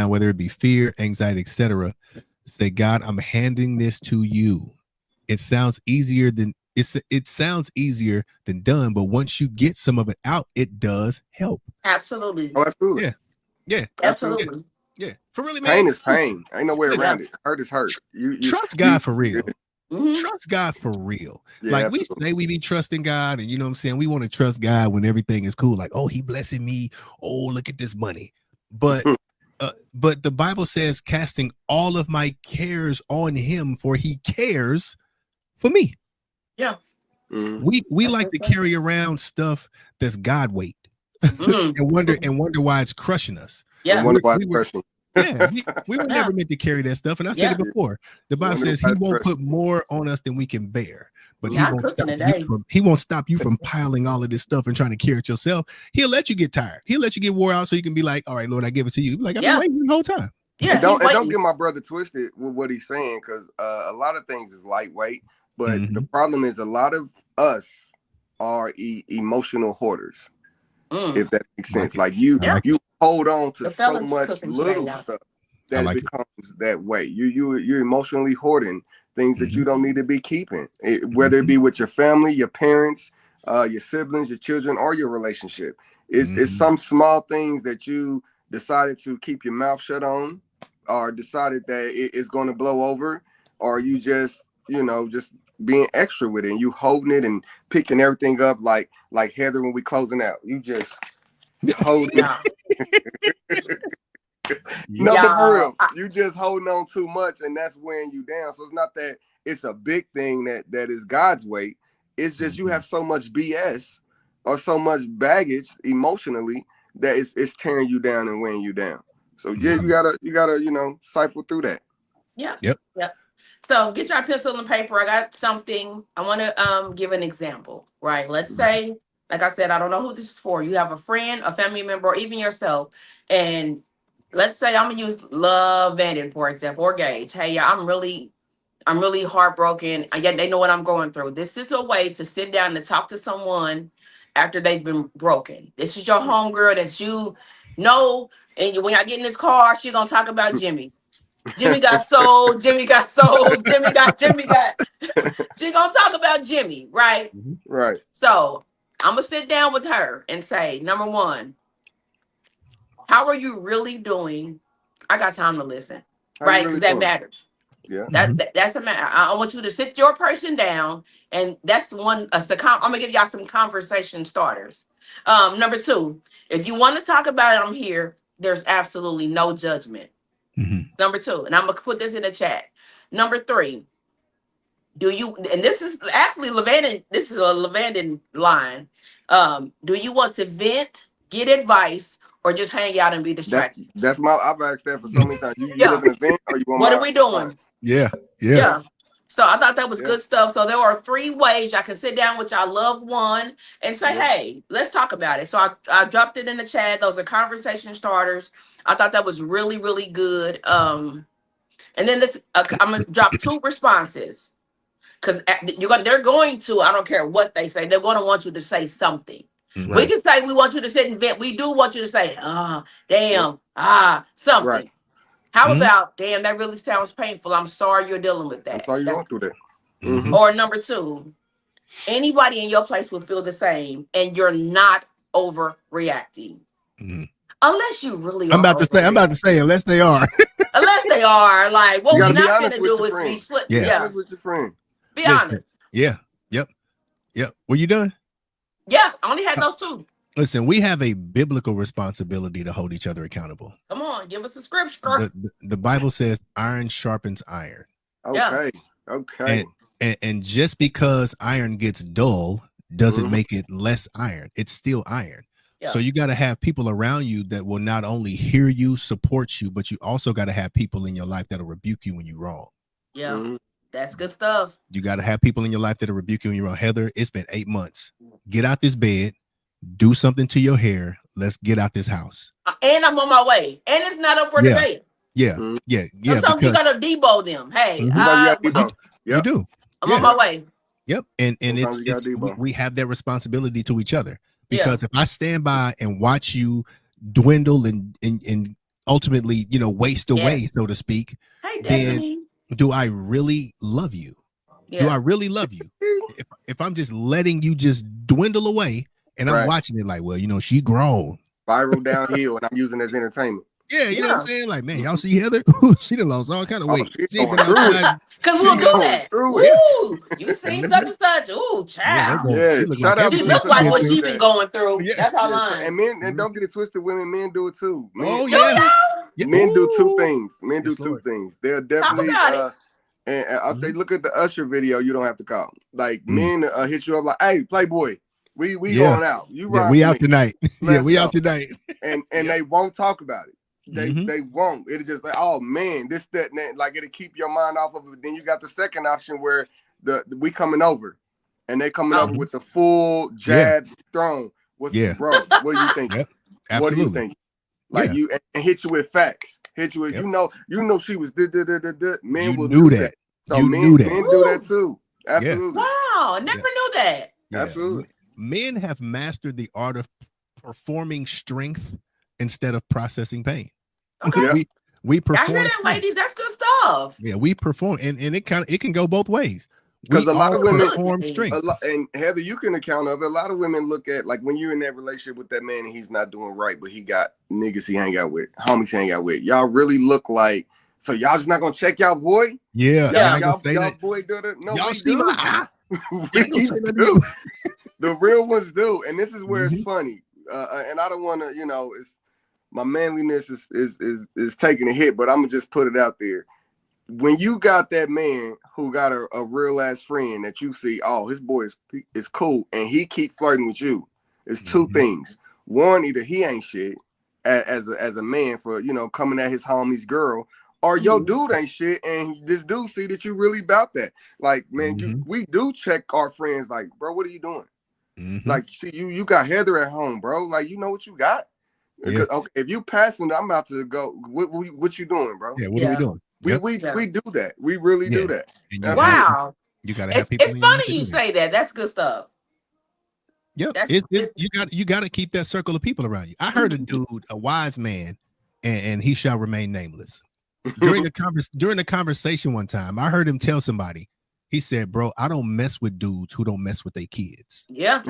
S2: whether it be fear, anxiety, etc., say, God, I'm handing this to you. It sounds easier than done, but once you get some of it out, it does help.
S3: Absolutely.
S4: Oh, absolutely.
S2: Yeah.
S3: Absolutely.
S2: Yeah. For really, man.
S4: Pain is pain. Ain't no way around it. Hurt is hurt. You
S2: trust God for real. Trust God for real.
S4: Yeah,
S2: like
S4: absolutely.
S2: we say we be trusting God, and you know what I'm saying? We want to trust God when everything is cool. Like, oh, he blessing me. Oh, look at this money. But the Bible says, casting all of my cares on him, for he cares for me.
S3: Yeah.
S2: We like to carry around stuff that's God weight and wonder why it's crushing us.
S3: Yeah.
S4: Wonder why it's crushing.
S2: Yeah, we were never meant to carry that stuff. And I said it before. The Bible says he won't put more on us than we can bear. But he won't stop you from piling all of this stuff and trying to carry it yourself. He'll let you get tired. He'll let you get wore out so you can be like, all right, Lord, I give it to you. Like, I've been waiting the whole time.
S3: Yeah.
S4: And don't get my brother twisted with what he's saying, because a lot of things is lightweight. But the problem is a lot of us are emotional hoarders. If that makes sense. Like you hold on to so much little stuff that it becomes that way. You're emotionally hoarding things that you don't need to be keeping, whether it be with your family, your parents, your siblings, your children, or your relationship. It's some small things that you decided to keep your mouth shut on, or decided that it's going to blow over, or you just being extra with it, and you holding it and picking everything up like Heather when we closing out. You just hold it. No, but for real, you just holding on too much, and that's weighing you down. So it's not that it's a big thing that is God's weight. It's just you have so much BS or so much baggage emotionally that it's tearing you down and weighing you down. So you gotta cycle through that.
S3: Yeah. Yep. So get your pencil and paper. I got something. I want to give an example, right? Let's say, like I said, I don't know who this is for. You have a friend, a family member, or even yourself. And let's say I'm going to use Love Vandon, for example, or Gage. Hey, I'm really heartbroken. Yet they know what I'm going through. This is a way to sit down and talk to someone after they've been broken. This is your homegirl that you know. And when I get in this car, she's going to talk about Jimmy. Jimmy got sold. She gonna talk about Jimmy, right?
S4: Right.
S3: So I'm gonna sit down with her and say, number one, how are you really doing? I got time to listen, right? Because that matters.
S4: Yeah.
S3: That's a matter. I want you to sit your person down, and that's one. I'm gonna give y'all some conversation starters. Number two, if you want to talk about it, I'm here. There's absolutely no judgment. Number two, and I'm gonna put this in the chat. Number three, and this is actually Levandon, this is a Levandon line. Do you want to vent, get advice, or just hang out and be distracted?
S4: I've asked that for so many times. You live in a vent, or you want
S3: what are we doing?
S2: Yeah.
S3: So I thought that was good stuff. So there are 3 ways y'all can sit down with your loved one and say, hey, let's talk about it. So I dropped it in the chat. Those are conversation starters. I thought that was really, really good. And then I'm going to drop 2 responses. Because they're going to, I don't care what they say, they're going to want you to say something. Right. We can say we want you to sit and vent. We do want you to say, damn, something.
S4: Right.
S3: How
S2: Mhm.
S3: about, damn, that really sounds painful. I'm sorry you're dealing with
S4: I'm
S3: that.
S4: sorry you're going through that.
S2: Mhm.
S3: Or number two, anybody in your place will feel the same, and you're not overreacting.
S2: Mhm.
S3: Unless you really
S2: I'm
S3: are
S2: about to
S3: overreacting.
S2: say, unless they are.
S3: Unless they are like,
S4: You
S3: what
S4: got
S3: we
S4: to be
S3: not
S4: honest
S3: gonna
S4: with
S3: do
S4: your
S3: is be
S4: friend.
S3: slip.
S2: Yeah.
S4: Be
S3: Yeah,
S4: honest with your friend.
S3: be
S2: Listen.
S3: honest.
S2: Yeah. Yep. Yep. Were you done?
S3: Yeah, I only had those two.
S2: Listen, we have a biblical responsibility to hold each other accountable.
S3: Come on, give us a scripture.
S2: The Bible says iron sharpens iron.
S4: Okay. Okay.
S2: And just because iron gets dull doesn't
S4: Mhm.
S2: make it less iron. It's still iron.
S3: Yeah.
S2: So you got to have people around you that will not only hear you, support you, but you also got to have people in your life that'll rebuke you when you're wrong.
S3: Yeah,
S4: Mhm.
S3: that's good stuff.
S2: You got to have people in your life that'll rebuke you when you're wrong. Heather, it's been 8 months. Get out this bed, do something to your hair. Let's get out this house.
S3: And I'm on my way. And it's not up for
S2: Yeah.
S3: debate.
S2: Yeah.
S4: Mhm.
S2: Yeah.
S3: Sometimes you gotta debo them. Hey,
S2: Mhm.
S4: Sometimes you got Debo.
S2: You
S4: Yep.
S2: do.
S3: I'm
S2: Yeah.
S3: on my way.
S2: Yep. And
S4: Sometimes you
S2: it's
S4: gotta Debo.
S2: we have that responsibility to each other,
S3: Yeah.
S2: because if I stand by and watch you dwindle and ultimately, waste away,
S3: Yes.
S2: so to speak,
S3: Hey,
S2: then
S3: Destiny.
S2: do I really love you? Do I
S3: Yeah.
S2: really love you? If I'm just letting you just dwindle away and I'm
S4: Right.
S2: watching it like, well, she grown.
S4: Spiral downhill, and I'm using it as entertainment.
S2: Yeah, you know what I'm
S3: Yeah.
S2: saying? Like, man, y'all see Heather? She done lost all kind of
S4: Oh,
S2: weight.
S4: she's
S2: She ain't
S4: going
S2: been
S4: through it.
S2: outside.
S3: Cause
S4: She
S3: we'll do
S4: going
S3: that.
S4: through it.
S3: Ooh, you seen such and such. Ooh,
S2: Yeah,
S3: child.
S2: they
S4: Yeah,
S2: she look
S4: shout
S2: like
S4: out
S3: She
S4: to
S2: everything
S3: look
S4: the
S3: like
S2: she
S3: what
S2: been
S3: she
S2: through.
S3: been going through.
S2: Yeah.
S3: That's our
S4: Yeah,
S3: line.
S4: and men, and don't get it twisted. Men do it too.
S2: Oh,
S3: Do
S2: yeah.
S3: y'all?
S2: Yeah.
S4: Men do two
S2: Ooh.
S4: things. Men do
S2: Yes,
S4: two
S2: Lord.
S4: things. They're
S3: Talk
S4: definitely
S3: about it.
S4: and I say, look at the Usher video. You don't have to call. Like
S2: Mm.
S4: men hit you up like, hey, Playboy, we
S2: Yeah.
S4: going out. You
S2: Yeah,
S4: ride
S2: we
S4: with
S2: out
S4: me.
S2: tonight. Yeah,
S4: Let's
S2: we
S4: go.
S2: out tonight.
S4: And
S2: Yep.
S4: they won't talk about it.
S2: Mhm.
S4: They won't. It's just like, oh man, this, that, and that. Like it'll keep your mind off of it. Then you got the second option where we coming over, and they coming over
S2: Mhm.
S4: with the full jabs thrown.
S2: Yeah.
S4: Bro? What are you thinking?
S2: Yep.
S4: What are you
S2: Absolutely.
S4: thinking? Like
S2: Yeah.
S4: you and hit you with facts. Hit you with
S2: Yep.
S4: you know she was men
S2: You
S4: will
S2: knew
S4: do
S2: that.
S4: that. So
S2: You
S4: men
S2: knew that.
S4: men do that
S3: Ooh.
S4: too.
S2: Yeah.
S4: Absolutely.
S3: Wow, never knew that.
S2: Yeah.
S4: Absolutely.
S2: Men have mastered the art of performing strength instead of processing pain.
S3: Okay.
S4: Yeah.
S2: We
S3: Y'all hear
S2: perform
S3: that,
S2: strength.
S3: ladies? That's good stuff.
S2: Yeah, we perform, and it can go both ways.
S4: Because
S2: We
S4: a lot
S2: all
S4: of women
S2: perform
S3: A
S2: strength.
S4: and Heather, you can account of it. A lot of women look at like when you're in that relationship with that man and he's not doing right, but he got niggas he hang out with, homies he hang out with. Y'all really look like, so y'all just not gonna check y'all boy?
S2: Yeah,
S3: Yeah.
S2: I ain't gonna say
S4: Y'all
S2: that.
S4: boy do that? No,
S2: Y'all
S4: we
S2: see
S4: do.
S2: my eye?
S4: We
S2: I ain't gonna say nothing to
S4: do.
S2: you.
S4: The real ones do, and this is where it's
S2: Mhm.
S4: funny. And I don't want to, it's my manliness is taking a hit, but I'm gonna just put it out there. When you got that man who got a real ass friend that you see, oh, his boy is cool, and he keep flirting with you, it's two
S2: Mhm.
S4: things. One, either he ain't shit as a man for coming at his homie's girl, or your
S3: Mhm.
S4: dude ain't shit, and this dude see that you really about that. Like, man,
S2: Mhm.
S4: we do check our friends. Like, bro, what are you doing?
S2: Mhm.
S4: Like, see, you got Heather at home, bro. Like, you know what you got.
S2: Yeah.
S4: Okay, if you passing, I'm about to go. What you doing, bro?
S2: Yeah, what are we
S3: Yeah.
S2: doing?
S4: We
S2: Yep.
S4: we do that. We really
S2: Yeah.
S4: do that.
S2: And
S4: Absolutely.
S3: Wow.
S2: you gotta have
S3: It's
S2: people in your life
S3: funny
S2: to
S3: you
S2: do that.
S3: say that. That's good stuff.
S2: Yep.
S3: That's
S2: You got to keep that circle of people around you. I heard a dude, a wise man, and he shall remain nameless. During the conversation one time, I heard him tell somebody. He said, "Bro, I don't mess with dudes who don't mess with their kids."
S3: yeah.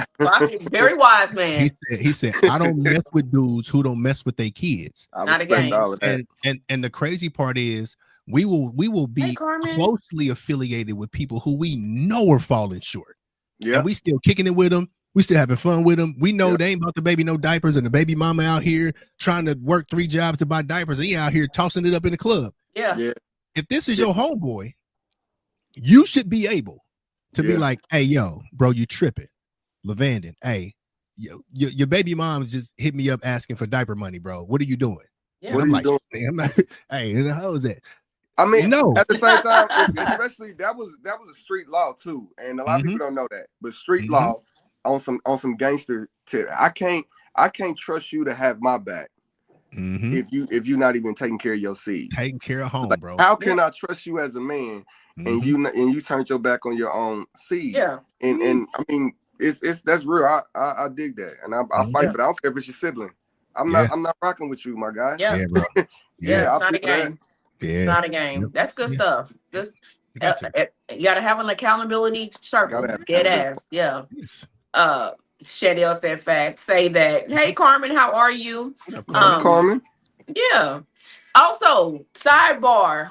S3: Very wise man.
S2: He said, "I don't mess with dudes who don't mess with their kids."
S4: I
S3: Not a
S4: respect
S3: game.
S4: all of that.
S2: And the crazy part is we will
S3: Hey,
S2: be
S3: Carmen.
S2: closely affiliated with people who we know are falling short.
S4: Yeah.
S2: And we still kicking it with them. We still having fun with them. We know
S4: Yeah.
S2: they ain't about the baby no diapers, and the baby mama out here trying to work 3 jobs to buy diapers, and he out here tossing it up in the club.
S3: Yeah.
S4: Yeah.
S2: If this is
S4: Yeah.
S2: your homeboy, you should be able to be
S4: Yeah.
S2: like, "Hey, yo, bro, you tripping, Lavandon? Hey, your baby mom just hit me up asking for diaper money, bro. What are you doing?"
S3: Yeah.
S2: And
S4: What
S2: I'm
S4: are you
S2: like,
S4: doing?
S2: "I'm not, hey, how is that?"
S4: I mean,
S2: No.
S4: at the same time, especially that was a street law too, and a lot of
S2: Mhm.
S4: people don't know that. But street
S2: Mhm.
S4: law on some gangster tip. I can't trust you to have my back
S2: Mhm.
S4: if you're not even taking care of your seed.
S2: Taking care of home,
S4: Like,
S2: bro.
S4: how can I trust you as a man and
S2: Mhm.
S4: you turned your back on your own seed?
S3: Yeah.
S4: And I mean, it's that's real. I dig that, and I
S2: Mhm.
S4: fight
S3: Yeah.
S4: for that. I don't care if it's your sibling. I'm
S2: Yeah.
S4: not rocking with you, my guy.
S3: Yeah.
S2: Yeah, bro.
S3: Yeah,
S4: I'll
S3: it's not a
S4: feel that.
S3: game.
S2: Yeah.
S3: It's not a game.
S2: Yep.
S3: That's good
S2: Yeah.
S3: stuff. Just
S2: You got to.
S3: you gotta have an accountability circle.
S4: Gotta have
S3: Dead
S4: accountability.
S3: ass. Yeah.
S2: Yes.
S3: Shadell said fact. Say that. Hey Carmen, how are you?
S2: What up,
S4: What's up, Carmen?
S3: Yeah. Also, sidebar,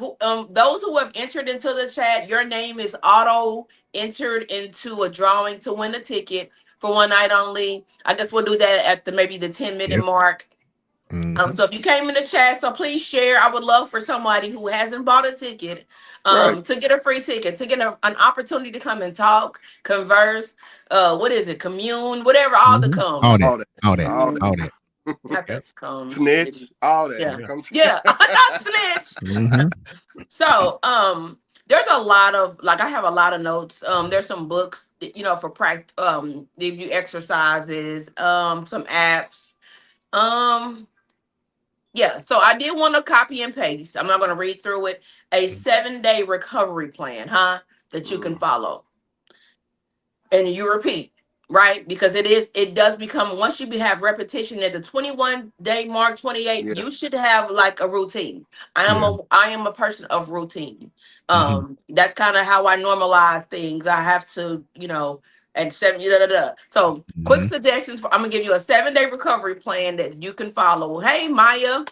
S3: those who have entered into the chat, your name is auto entered into a drawing to win a ticket for one night only. I guess we'll do that at maybe the 10-minute
S2: Yep.
S3: mark.
S2: Mhm.
S3: So if you came in the chat, so please share. I would love for somebody who hasn't bought a ticket
S4: Right.
S3: to get a free ticket, to get an opportunity to come and talk, converse, what is it, commune, whatever, all the
S2: Mhm.
S3: comes.
S2: All that.
S4: All that.
S2: All that.
S4: All that.
S2: All that.
S3: Not the
S2: Yep.
S3: comes.
S4: Snitch, all that.
S3: Yeah.
S4: Come
S3: Yeah, not snitch.
S2: Mhm.
S3: So, there's a lot of, like, I have a lot of notes. There's some books, for practice, give you exercises, some apps. Yeah, so I did want to copy and paste. I'm not going to read through it. A 7-day recovery plan, that you can follow. And you repeat, right? Because it does become, once you have repetition at the 21-day mark, 28,
S4: Yeah.
S3: you should have like a routine. I am a person of routine. That's kind of how I normalize things. I have to, and So quick suggestions I'm gonna give you a 7-day recovery plan that you can follow. Hey Maya,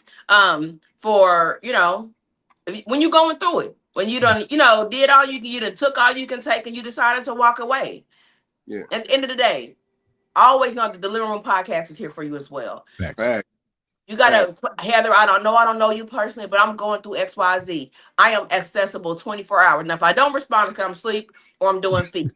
S3: for when you're going through it, when you done, did all you done took all you can take and you decided to walk away.
S4: Yeah.
S3: At the end of the day, always know that the Living Room Podcast is here for you as well.
S4: Fact.
S3: You gotta, Heather, I don't know you personally, but I'm going through XYZ. I am accessible 24 hours. Now, if I don't respond because I'm asleep or I'm doing feet,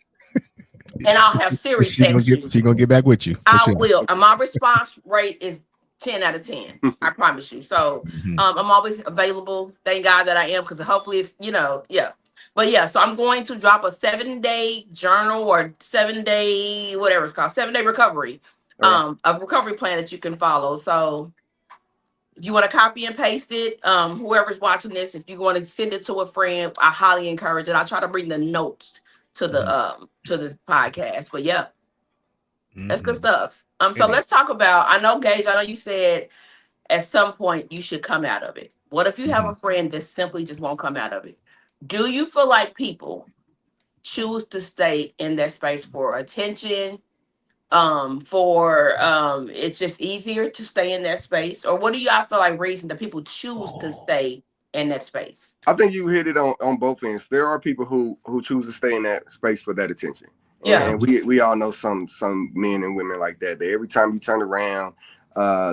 S3: and I'll have Siri
S2: She
S3: text you.
S2: gonna get back with you.
S3: I will. And my response rate is 10 out of 10. I promise you. So I'm always available. Thank God that I am, because hopefully it's, yeah. But yeah, so I'm going to drop a 7-day journal or 7-day, whatever it's called, 7-day recovery, a recovery plan that you can follow. So if you want to copy and paste it, whoever's watching this, if you want to send it to a friend, I highly encourage it. I try to bring the notes to the to this podcast. But yeah, that's good stuff. So let's talk about, I know Gage, I know you said at some point you should come out of it. What if you have a friend that simply just won't come out of it? Do you feel like people choose to stay in that space for attention? It's just easier to stay in that space? Or what do y'all feel like reason that people choose to stay in that space?
S4: I think you hit it on both ends. There are people who choose to stay in that space for that attention.
S3: Yeah.
S4: And we all know some men and women like that. That every time you turn around,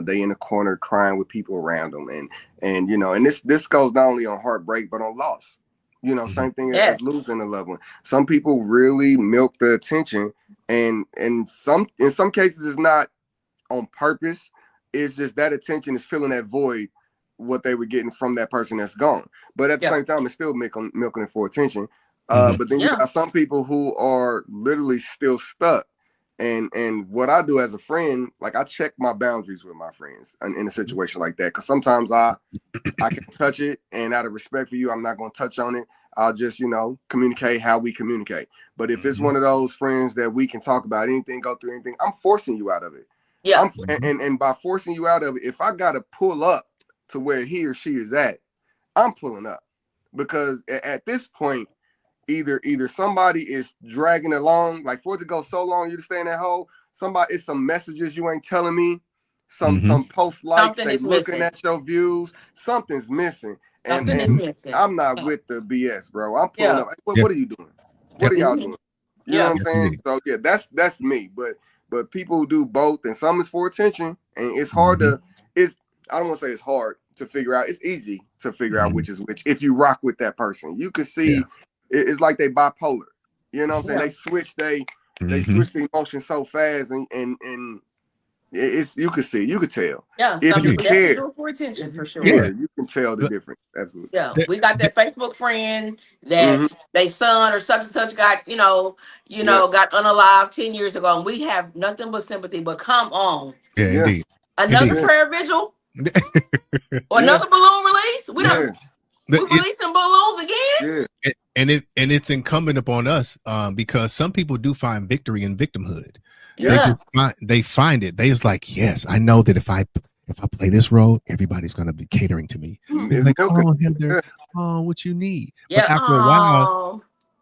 S4: they in a corner crying with people around them. And and this goes not only on heartbreak, but on loss. Same thing as losing a loved one. Some people really milk the attention, and in some cases it's not on purpose. It's just that attention is filling that void, what they were getting from that person that's gone. But at the same time, it's still milking it for attention. But then you got some people who are literally still stuck. And what I do as a friend, like, I check my boundaries with my friends in a situation like that. Because sometimes I can touch it, and out of respect for you, I'm not going to touch on it. I'll just, communicate how we communicate. But if it's one of those friends that we can talk about anything, go through anything, I'm forcing you out of it. Yeah. And by forcing you out of it, if I got to pull up to where he or she is at, I'm pulling up. Because at this point, either somebody is dragging along, like, for it to go so long, you to stay in that hole. It's some messages you ain't telling me, some post likes, they looking at your views. Something's missing. And I'm not with the BS, bro. I'm pulling up. What are you doing? What are y'all doing? You know what I'm saying? So yeah, that's me. But people who do both, and some is for attention, and it's hard I don't want to say it's hard to figure out. It's easy to figure out which is which if you rock with that person. You can see it's like they bipolar. You know what I'm saying? They switch the emotion so fast, and it's you could tell.
S3: Yeah,
S4: if you care
S3: for attention, for sure.
S4: Yeah, you can tell the difference. Absolutely.
S3: Yeah, we got that Facebook friend that they son or such and such got, got unalived 10 years ago, and we have nothing but sympathy. But come on,
S2: indeed.
S3: Another prayer vigil, or another balloon release. We releasing balloons again.
S2: Yeah, and it's incumbent upon us, because some people do find victory in victimhood. Yeah. They find it. They just like, yes, I know that if I if I play this role, everybody's gonna be catering to me. It's
S4: It's
S2: like,
S4: milking.
S2: oh, Heather, oh, what you need?
S3: Yeah.
S2: But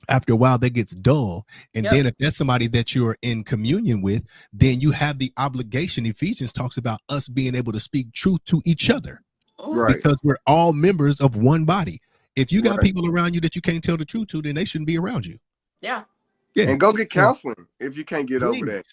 S2: after a while, that gets dull. And then if that's somebody that you're in communion with, then you have the obligation. Ephesians talks about us being able to speak truth to each other,
S4: Right.
S2: because we're all members of one body. If you got
S4: Right.
S2: people around you that you can't tell the truth to, then they shouldn't be around you.
S3: Yeah.
S2: Yeah.
S4: And go get counseling if you can't get over that.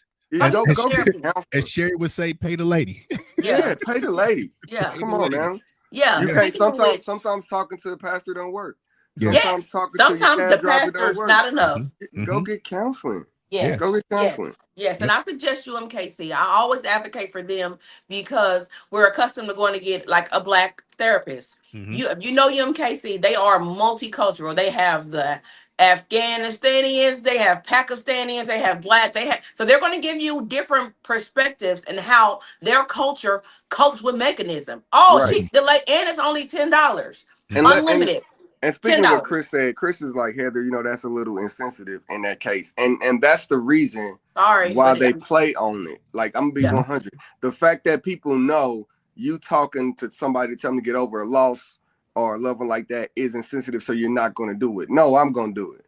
S2: As,
S4: Go
S2: as,
S4: get
S2: Sherry,
S4: counseling.
S2: as Sherry would say, pay the lady.
S4: Yeah, pay the lady.
S3: Yeah.
S4: Come on, man.
S3: Yeah.
S4: You can't.
S3: Speaking of which,
S4: Sometimes talking to the pastor don't work.
S2: Yeah.
S4: Sometimes talking to your
S3: sometimes
S4: cab
S3: the
S4: driver
S3: pastor's
S4: don't work.
S3: not enough.
S4: Go get counseling.
S3: Yeah.
S4: Go get counseling.
S3: Yes, and I suggest UMKC. I always advocate for them because we're accustomed to going to get like a Black therapist. You know UMKC, they are multicultural. They have the Afghanistanians, they have Pakistanians, they have Black, so they're going to give you different perspectives and how their culture copes with mechanism. Oh,
S4: Right.
S3: and it's only $10,
S4: And
S3: unlimited.
S4: And speaking of what
S3: $10.
S4: Chris said, Chris is like, Heather, that's a little insensitive in that case. And that's the reason why they play on it. Like, I'm going to be 100. The fact that people know you talking to somebody to tell them to get over a loss or a loved one like that is insensitive, so you're not going to do it. No, I'm going to do it.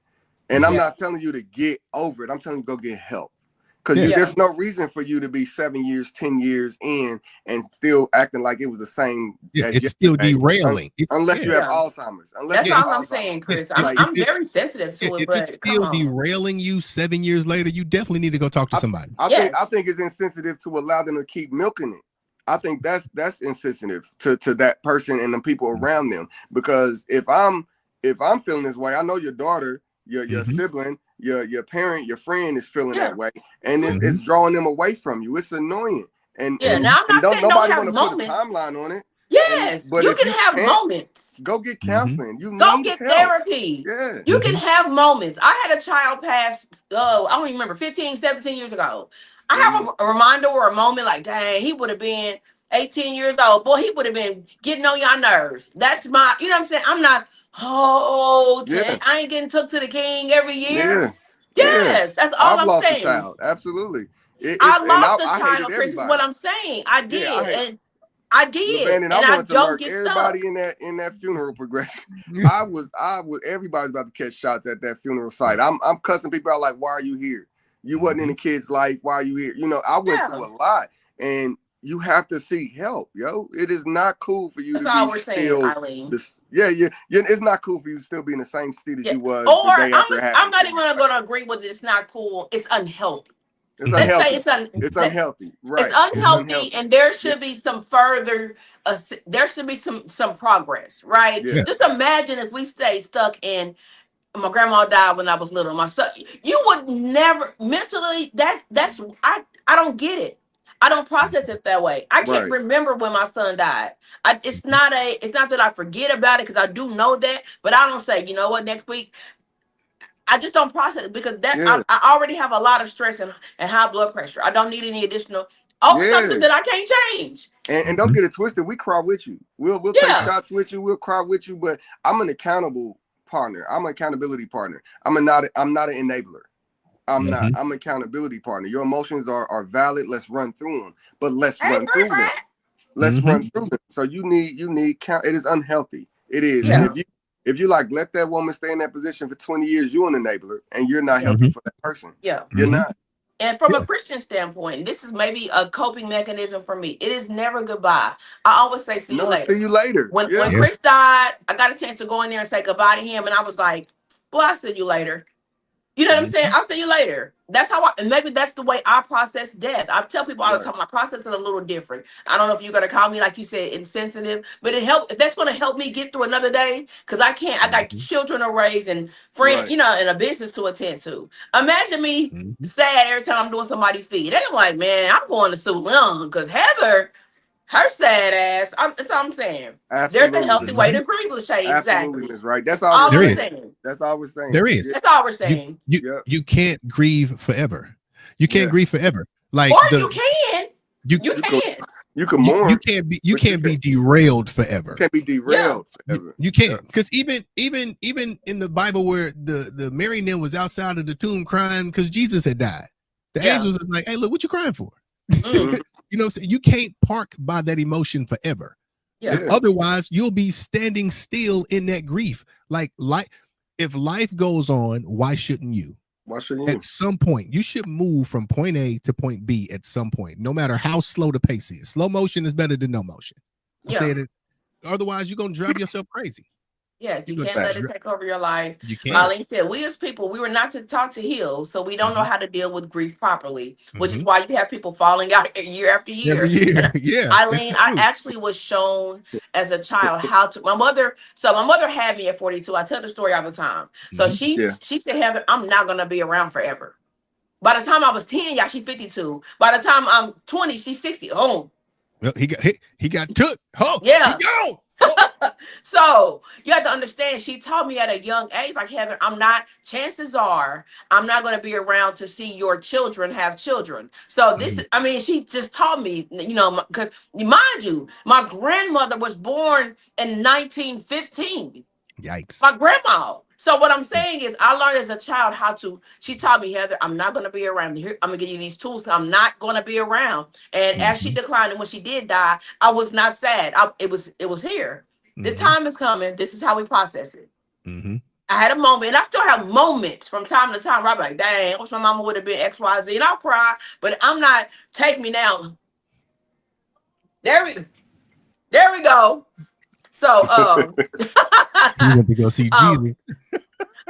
S4: And I'm not telling you to get over it. I'm telling you to go get help. Because there's no reason for you to be 7 years, 10 years in and still acting like it was the same.
S2: It's still derailing.
S4: Unless you have Alzheimer's.
S3: That's all I'm saying, Chris. I'm very sensitive to it.
S2: If
S3: But
S2: it's still derailing you 7 years later, you definitely need to go talk to somebody.
S4: I think it's insensitive to allow them to keep milking it. I think that's insensitive to that person and the people around them. Because if I'm feeling this way, I know your daughter, your sibling, your parent, your friend is feeling that way, and it's drawing them away from you. It's annoying. And
S3: now I'm not saying
S4: nobody
S3: want to
S4: put a timeline on it.
S3: Yes,
S4: but
S3: you can have moments.
S4: Go get counseling. You
S3: go
S4: need
S3: get
S4: help.
S3: therapy.
S4: Yeah.
S3: You can have moments. I had a child pass, I don't even remember, 15, 17 years ago. I have a reminder or a moment like, dang, he would have been 18 years old. Boy, he would have been getting on your nerves. That's my, you know what I'm saying? I'm not, I ain't getting took to the king every year. Yes, that's all I'm saying.
S4: I've lost a child. Absolutely.
S3: I lost a child, Chris, is what I'm saying. I did. I did, and I don't get
S4: everybody
S3: stuck.
S4: in that funeral progression. I was. Everybody's about to catch shots at that funeral site. I'm cussing people out like, "Why are you here? You wasn't in the kid's life. Why are you here?" I went through a lot, and you have to seek help, yo. It is not cool for you to be still. It's not cool for you to still be in the same state as you was.
S3: Or I'm not even going to agree with it. It's not cool. It's unhealthy.
S4: It's unhealthy. It's unhealthy. Right.
S3: It's unhealthy, and there should be some further. There should be some progress, right?
S4: Yeah.
S3: Just imagine if we stay stuck in. My grandma died when I was little. My son, you would never mentally. That's I don't get it. I don't process it that way. I can't remember when my son died. It's not that I forget about it, because I do know that, but I don't say, you know what, next week. I just don't process it, because I already have a lot of stress and high blood pressure. I don't need any additional something that I can't change.
S4: And don't get it twisted. We cry with you. We'll take shots with you. We'll cry with you. But I'm an accountable partner. I'm an accountability partner. I'm not an enabler. I'm not. I'm an accountability partner. Your emotions are valid. Let's run through them. But let's run through them. Let's run through them. So you need count. It is unhealthy. It is.
S3: Yeah.
S4: And if you let that woman stay in that position for 20 years, you're an enabler, and you're not healthy for that person.
S3: Yeah.
S4: You're not.
S3: And from a Christian standpoint, this is maybe a coping mechanism for me. It is never goodbye. I always say, see you later.
S4: See you later.
S3: When Chris died, I got a chance to go in there and say goodbye to him, and I was like, "Boy, I'll see you later." You know what I'm saying? I'll see you later. That's how and maybe that's the way I process death. I tell people all the time, my process is a little different. I don't know if you're going to call me, like you said, insensitive, but it helps. If that's going to help me get through another day, because I got children to raise and friends, and a business to attend to. Imagine me sad every time I'm doing somebody's feed. They're like, man, I'm going to sue them because Heather, her sad ass. That's all I'm saying. Absolutely. There's a healthy way to grieve, Lachey. Exactly.
S4: That's right. That's all we're saying. That's all we're saying.
S2: There is.
S3: That's all we're saying.
S2: You can't grieve forever. You can't grieve forever. Like
S3: you can. You can.
S4: You can mourn.
S2: You can't be derailed forever.
S4: You can't be derailed forever.
S2: You can't, because even in the Bible where the Mary and them was outside of the tomb crying because Jesus had died, the angels was like, "Hey, look, what you crying for?" You know, so you can't park by that emotion forever.
S3: Yeah.
S2: Otherwise, you'll be standing still in that grief. Like if life goes on, why shouldn't you?
S4: Why shouldn't you?
S2: At some point, you should move from point A to point B at some point, no matter how slow the pace is. Slow motion is better than no motion. I said it. Otherwise, you're gonna drive yourself crazy.
S3: Yeah, you
S2: You're
S3: can't
S2: gonna
S3: let it take over your life.
S2: You can't.
S3: Marlene said, we as people, we were not taught to heal, so we don't know how to deal with grief properly, which is why you have people falling out year after year.
S2: Every year. Yeah.
S3: Eileen, I actually was shown as a child how to. My mother had me at 42. I tell the story all the time. So she said, Heather, I'm not gonna be around forever. By the time I was 10, y'all, she 52. By the time I'm 20, she's 60. Oh.
S2: Well, he got took. Oh,
S3: yeah.
S2: Oh.
S3: So you have to understand, she taught me at a young age, like, Heather, chances are I'm not going to be around to see your children have children. So this is, I mean, she just taught me, you know, because mind you, my grandmother was born in 1915.
S2: Yikes.
S3: My grandma. So what I'm saying is, I learned as a child she taught me, Heather, I'm not going to be around here. I'm going to give you these tools. I'm not going to be around. And as she declined, and when she did die, I was not sad. It was here. This time is coming. This is how we process it. I had a moment, and I still have moments from time to time where I'm like, dang, I wish my mama would have been X, Y, Z, and I'll cry, but I'm not, take me now. There we go. So,
S2: you want to go see Jesus.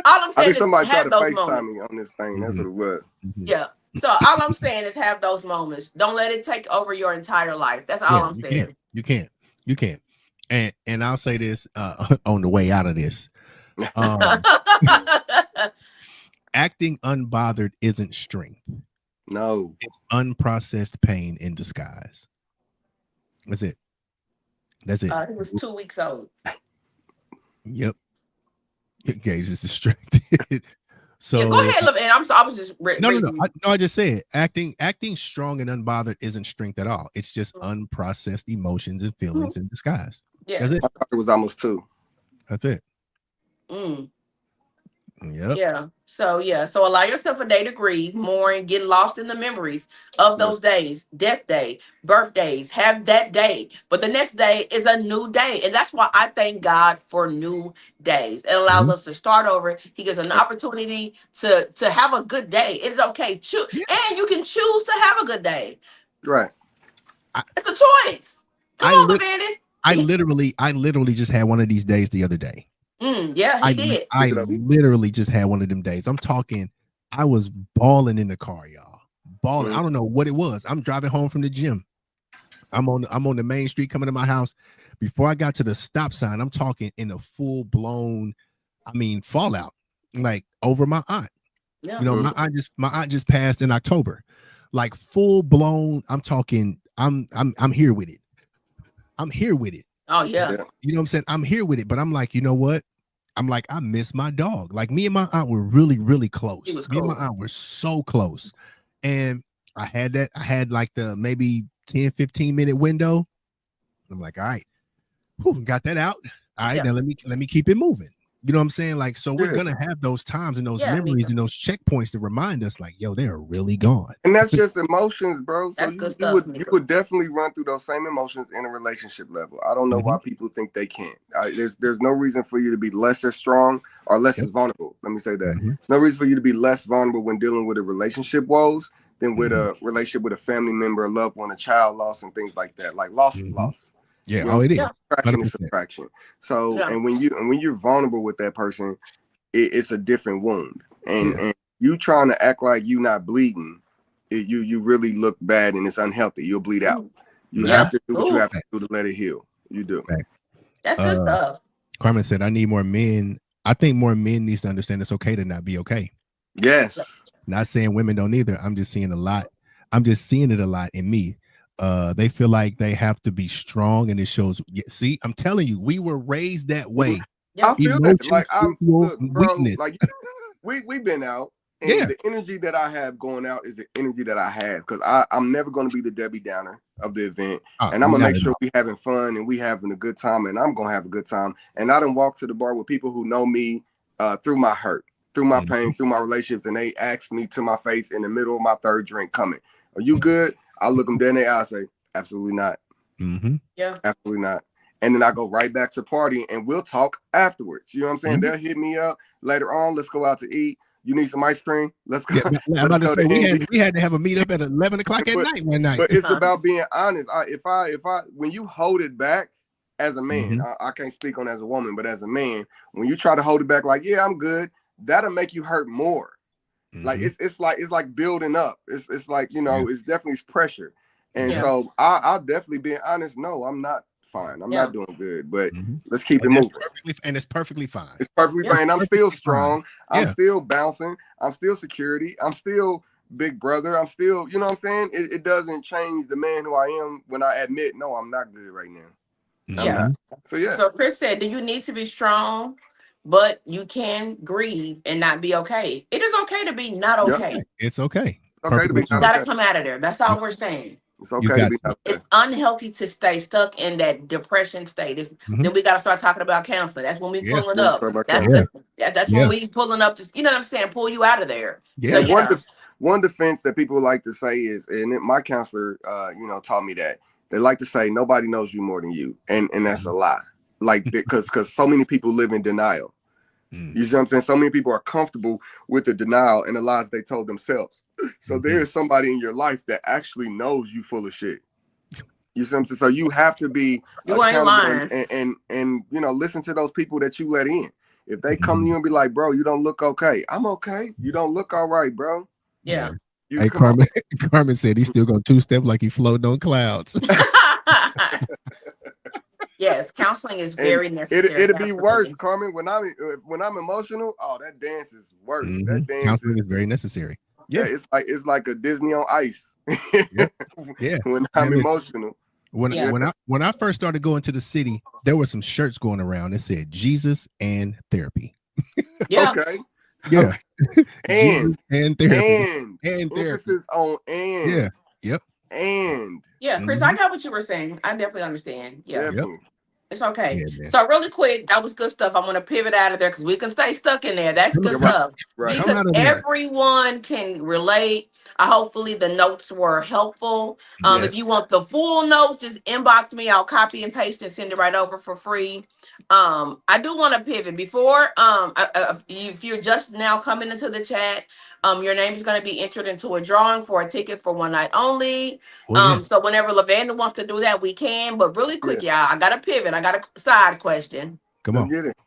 S3: All I'm saying
S4: I think
S3: is
S4: somebody tried to FaceTime
S3: moments.
S4: me on this thing. That's what it was.
S3: Yeah. So all I'm saying is have those moments. Don't let it take over your entire life. That's all I'm saying.
S2: You can't. And I'll say this on the way out of this. Acting unbothered isn't strength.
S4: No.
S2: It's unprocessed pain in disguise. That's it.
S3: He was 2 weeks old.
S2: Yep. Gage is distracted. So
S3: go ahead, and I was just
S2: no. I just said acting strong and unbothered isn't strength at all. It's just unprocessed emotions and feelings in disguise.
S3: Yeah,
S2: that's it.
S4: I thought it was almost 2.
S2: That's it.
S3: Yep. So allow yourself a day to grieve, mourn, get lost in the memories of those days, death day, birthdays. Have that day, but the next day is a new day, and that's why I thank God for new days. It allows us to start over. He gives an opportunity to have a good day. It's okay, and you can choose to have a good day.
S4: Right.
S3: It's a choice. Come on, Vanity.
S2: I literally just had one of these days the other day.
S3: Yeah, he did.
S2: I literally just had one of them days. I'm talking, I was bawling in the car, y'all. Bawling. I don't know what it was. I'm driving home from the gym. I'm on the main street coming to my house. Before I got to the stop sign, I'm talking in a full blown, fallout, like over my aunt. Yeah. You know, my aunt just passed in October. Like full blown, I'm talking, I'm here with it. I'm here with it.
S3: Oh, yeah.
S2: You know what I'm saying? I'm here with it, but I'm like, you know what? I'm like, I miss my dog. Like me and my aunt were really, really close. Me and my aunt were so close. And I had like the maybe 10, 15 minute window. I'm like, all right, got that out. All right, now let me keep it moving. You know what I'm saying? Like, so we're gonna have those times and those memories and those checkpoints to remind us, like, yo, they are really gone.
S4: And that's just emotions, bro. So you would definitely run through those same emotions in a relationship level. I don't know why people think they can't. There's no reason for you to be less as strong or less as vulnerable. Let me say that. There's no reason for you to be less vulnerable when dealing with a relationship woes than with a relationship with a family member, a loved one, a child loss, and things like that. Like loss is loss.
S2: Yeah, it is.
S4: Subtraction is subtraction. So, and when you're vulnerable with that person, it's a different wound. And you trying to act like you not bleeding, you really look bad and it's unhealthy. You'll bleed out. You have to do what you have to do to let it heal. You do.
S3: That's good stuff.
S2: Carmen said, I need more men. I think more men needs to understand it's okay to not be okay.
S4: Yes.
S2: Not saying women don't either. I'm just seeing a lot. I'm just seeing it a lot in me. They feel like they have to be strong, and it shows. See, I'm telling you, we were raised that way.
S4: I feel that. Like we've been out, and the energy that I have going out is the energy that I have, because I'm never going to be the Debbie Downer of the event, and I'm gonna make sure we having fun and we having a good time, and I'm gonna have a good time. And I done walk to the bar with people who know me through my hurt, through my pain, through my relationships, and they asked me to my face in the middle of my third drink coming. Are you good? I look them dead in the eye. I say, absolutely not.
S3: Yeah,
S4: absolutely not. And then I go right back to partying, and we'll talk afterwards. You know what I'm saying? They'll hit me up later on. Let's go out to eat. You need some ice cream? Let's go.
S2: I'm about to say we had to have a meetup at 11 o'clock at night one night.
S4: But it's about being honest. If I when you hold it back as a man, I can't speak on as a woman, but as a man, when you try to hold it back, like, yeah, I'm good, that'll make you hurt more. Like it's like building up. It's like, you know, it's definitely pressure. And so I'll definitely be honest. No, I'm not fine. I'm not doing good, but let's keep it moving.
S2: And it's perfectly fine.
S4: It's perfectly fine. I'm still strong. I'm still bouncing. I'm still security. I'm still big brother. I'm still, you know what I'm saying? It doesn't change the man who I am when I admit, no, I'm not good right now. I'm not. So
S3: So Chris said, do you need to be strong, but you can grieve and not be okay? It is okay to be not okay.
S2: It's okay.
S4: Okay to be
S3: you gotta come out of there. That's all we're saying.
S4: It's okay to be not okay.
S3: It's unhealthy to stay stuck in that depression state. Then we got to start talking about counseling. That's when we pulling up. That's when we pulling up to, you know what I'm saying, pull you out of there.
S2: Yeah.
S3: So,
S4: one defense that people like to say is, and my counselor, you know, taught me that they like to say nobody knows you more than you, and that's a lie. Like, because so many people live in denial. You see what I'm saying? So many people are comfortable with the denial and the lies they told themselves. So there is somebody in your life that actually knows you full of shit. You see what I'm saying? So you have to be accountable and you know, listen to those people that you let in. If they come to you and be like, bro, you don't look okay. I'm okay. You don't look all right, bro.
S3: Yeah.
S2: Hey, Carmen said he's still going 2-step like he floating on clouds.
S3: Yes, counseling is very necessary.
S4: It'll be worse, Carmen. When I'm emotional, that dance is worse. That dance
S2: counseling is very necessary.
S4: Yeah, it's like a Disney on ice.
S2: Yeah.
S4: When I'm emotional.
S2: When I first started going to the city, there were some shirts going around that said Jesus and therapy.
S3: Yeah.
S4: Okay.
S2: Yeah.
S4: and
S2: therapy.
S4: And emphasis on and.
S2: Yeah. Yep.
S4: And
S3: Chris, I got what you were saying. I definitely understand. Yeah.
S4: Yep.
S3: It's okay.
S2: Yeah,
S3: so really quick, that was good stuff. I'm going to pivot out of there because we can stay stuck in there. That's good stuff.
S4: Right.
S3: Because everyone can relate. Hopefully the notes were helpful. If you want the full notes, just inbox me. I'll copy and paste and send it right over for free. I do want to pivot before. If you're just now coming into the chat, your name is going to be entered into a drawing for a ticket for one night only. So whenever Lavanda wants to do that, we can. But really quick, y'all, I got to pivot. I got a side question.
S2: Come on.
S4: Get it.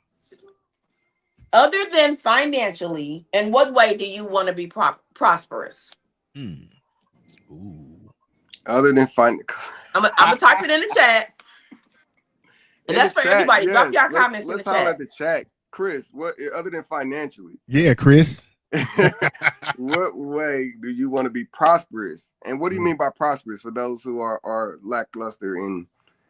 S3: Other than financially, in what way do you want to be prosperous?
S2: Ooh.
S4: Other than
S3: I'm gonna type it in the chat. And that's for everybody. Drop your comments in the chat.
S4: Let's the chat. Chris, what other than financially?
S2: Yeah, Chris.
S4: What way do you want to be prosperous? And what do you mean by prosperous for those who are lackluster in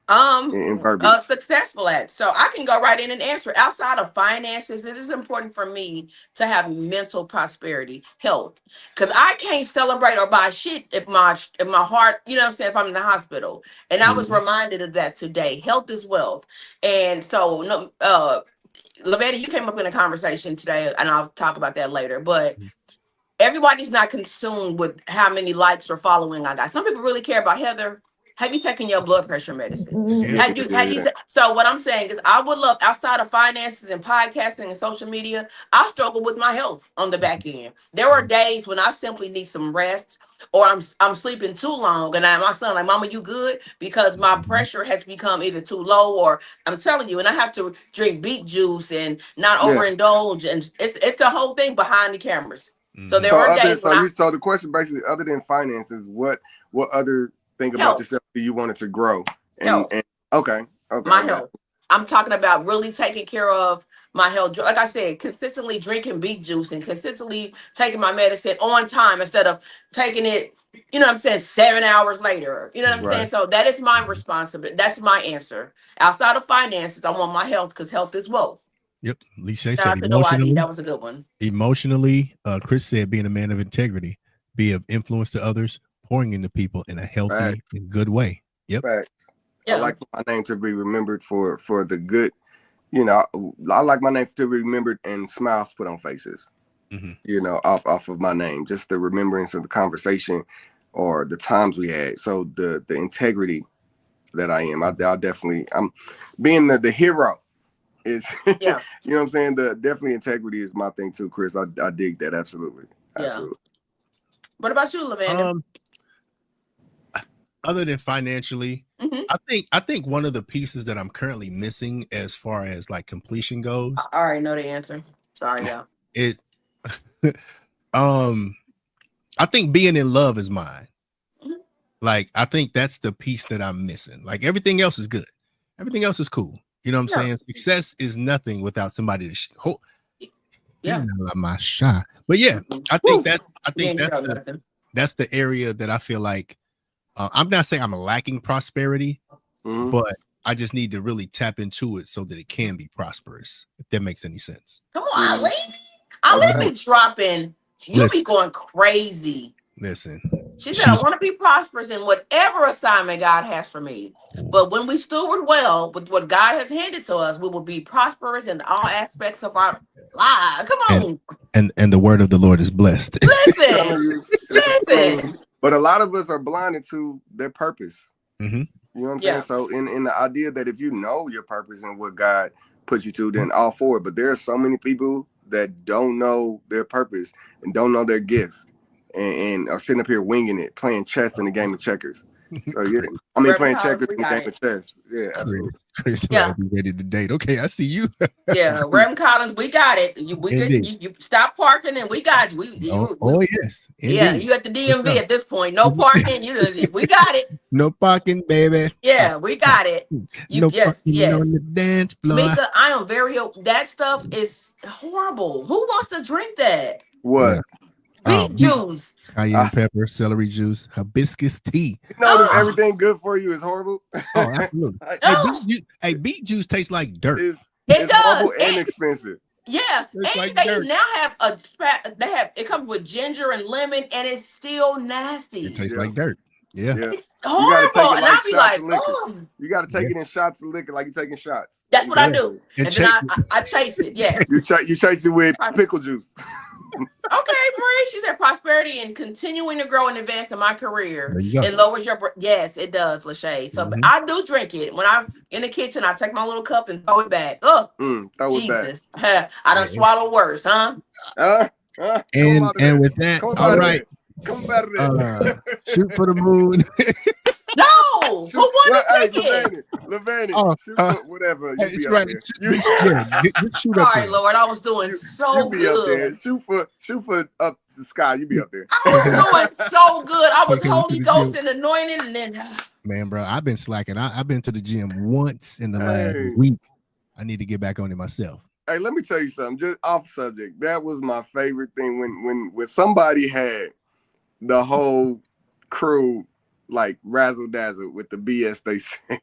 S4: verbiage?
S3: Successful at? So I can go right in and answer. Outside of finances, it is important for me to have mental prosperity, health, because I can't celebrate or buy shit if my heart, you know what I'm saying, if I'm in the hospital. And I was reminded of that today. Health is wealth. And so Lavetta, you came up in a conversation today, and I'll talk about that later. But everybody's not consumed with how many likes or following I got. Some people really care about, Heather, have you taken your blood pressure medicine? So what I'm saying is I would love, outside of finances and podcasting and social media, I struggle with my health on the back end. There are days when I simply need some rest, or I'm sleeping too long, and my son like, Mama, you good? Because my pressure has become either too low, or I'm telling you, and I have to drink beet juice and not overindulge, and it's the whole thing behind the cameras. So there are days.
S4: So the question basically, other than finances, what other thing about yourself do you want it to grow? And okay.
S3: My health. I'm talking about really taking care of my health. Like I said, consistently drinking beet juice and consistently taking my medicine on time instead of taking it, you know what I'm saying, 7 hours later. You know what I'm saying? So that is my responsibility. That's my answer. Outside of finances, I want my health because health is wealth.
S2: Yep. Lisha said emotionally.
S3: That was a good one.
S2: Emotionally, Chris said being a man of integrity, be of influence to others, pouring into people in a healthy and good way. Yep.
S4: Facts. I like for my name to be remembered for the good. You know, I like my name to be remembered and smiles put on faces. You know, off of my name, just the remembrance of the conversation. or the times we had. So the integrity that I am, I'm being the hero is,
S3: Yeah.
S4: you know what I'm saying? Definitely integrity is my thing too, Chris. I dig that. Absolutely.
S3: Yeah. What about you, Lavanda?
S2: Other than financially, I think one of the pieces that I'm currently missing as far as like completion goes.
S3: I already know the answer. Sorry, y'all.
S2: It I think being in love is mine. Like, I think that's the piece that I'm missing. Like, everything else is good. Everything else is cool. You know what I'm saying? Success is nothing without somebody to my shot. But yeah, I think that's the area that I feel like I'm not saying I'm lacking prosperity, but I just need to really tap into it so that it can be prosperous, if that makes any sense.
S3: Come on, Eileen. Eileen be dropping. You be going crazy.
S2: Listen.
S3: She said, I want to be prosperous in whatever assignment God has for me. But when we steward well with what God has handed to us, we will be prosperous in all aspects of our lives. Come on.
S2: And the word of the Lord is blessed.
S3: Listen.
S4: But a lot of us are blinded to their purpose.
S2: Mm-hmm.
S4: You know what I'm saying? So in the idea that if you know your purpose and what God put you to, then all for it. But there are so many people that don't know their purpose and don't know their gift. And are sitting up here winging it, playing chess in a game of checkers. So yeah, I mean playing checkers in a game of chess. Yeah, absolutely.
S2: Chris, I'll be ready to date. Okay, I see you.
S3: Yeah, Reverend Collins, we got it. You stop parking and we got you.
S2: Yes. Indeed.
S3: Yeah, you at the DMV at this point. No parking. We got it.
S2: No parking, baby.
S3: Yeah, we got it. Yes.
S2: On the dance floor.
S3: Mika, I am that stuff is horrible. Who wants to drink that?
S4: What?
S2: Yeah.
S3: Beet juice,
S2: cayenne pepper, celery juice, hibiscus tea.
S4: You know everything good for you is horrible.
S2: Oh, absolutely. Beet juice tastes like dirt.
S3: It
S4: does.
S3: Horrible
S4: and expensive.
S3: Yeah,
S2: it's
S3: and
S2: like
S3: they
S2: dirt.
S3: now have it comes with ginger and lemon, and it's still nasty.
S2: It tastes like dirt. Yeah.
S3: It's horrible. And I'll be like,
S4: you got to take it in shots of liquor, like you're taking shots.
S3: That's what I do, and then I chase it. Yes,
S4: you chase it with pickle juice.
S3: Okay, Marie, she said prosperity and continuing to grow and advance in my career. It lowers your yes, it does, Lachey. So I do drink it. When I'm in the kitchen, I take my little cup and throw it back. Oh, Jesus. I done swallow worse, huh?
S2: And with that, all right.
S4: Come better than
S2: shoot for the moon.
S3: No, who won the ticket?
S4: Lavani, whatever.
S2: You be right. Shoot
S3: up there. Lord, I was doing so good.
S4: Up there. Shoot for up the sky. You be up there.
S3: I was doing so good. I was Holy Ghost and anointed, and then
S2: man, bro, I've been slacking. I've been to the gym once in the last week. I need to get back on it myself.
S4: Hey, let me tell you something. Just off subject. That was my favorite thing when somebody had the whole crew like razzle dazzle with the BS they said,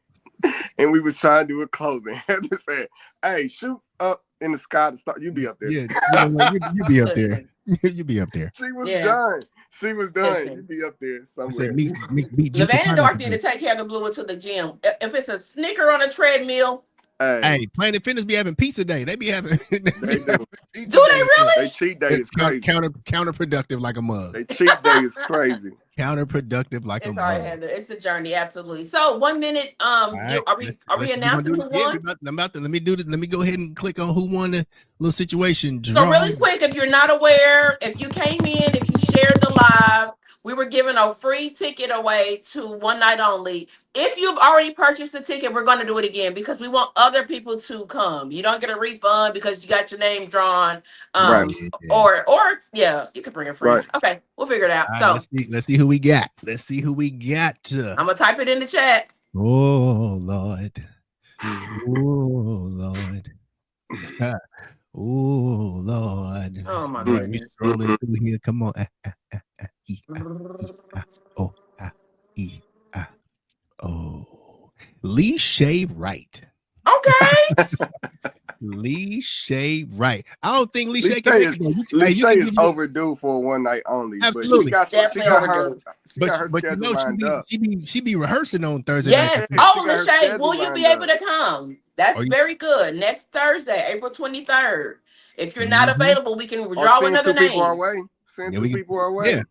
S4: and we was trying to do a closing. Heather said, "Hey, shoot up in the sky to start." You be up there.
S2: Yeah, you be up there. You be up there.
S4: She was done. She was done.
S3: Listen.
S4: You be up there somewhere.
S3: Lavanda Dark need to take care of the blue to the gym. If it's a Snicker on a treadmill.
S2: Hey, Planet Fitness be having pizza day. They be having.
S4: They do.
S3: Do they really?
S4: They cheat day is crazy.
S2: Counterproductive like a mug.
S4: They cheat day is crazy.
S2: Counterproductive like a mug.
S3: Heather. It's a journey, absolutely. So 1 minute. Right, are we announcing who won?
S2: Let me do it. Let me go ahead and click on who won the little situation.
S3: So really quick, if you're not aware, if you came in, if you shared the live, we were giving a free ticket away to One Night Only. If you've already purchased a ticket, we're going to do it again because we want other people to come. You don't get a refund because you got your name drawn.
S4: Right.
S3: Or you can bring a friend. Right. Okay, we'll figure it out.
S2: Right, so let's see who we got. Let's see who we got.
S3: I'm gonna type it in the chat.
S2: Oh Lord. Oh Lord. Oh Lord.
S3: Oh my goodness.
S2: We're scrolling through here. Come on. Lee Shay Wright.
S3: Okay.
S2: Lee Shay Wright. I don't think Lee Shay
S4: is overdue for a one night only.
S2: Absolutely.
S4: But she got her schedule lined up.
S2: She be rehearsing on Thursday.
S3: Yes. Oh, Shay, will you be able to come? That's very good. Next Thursday, April 23rd. If you're not available, we can draw another name.
S4: Send two people our way.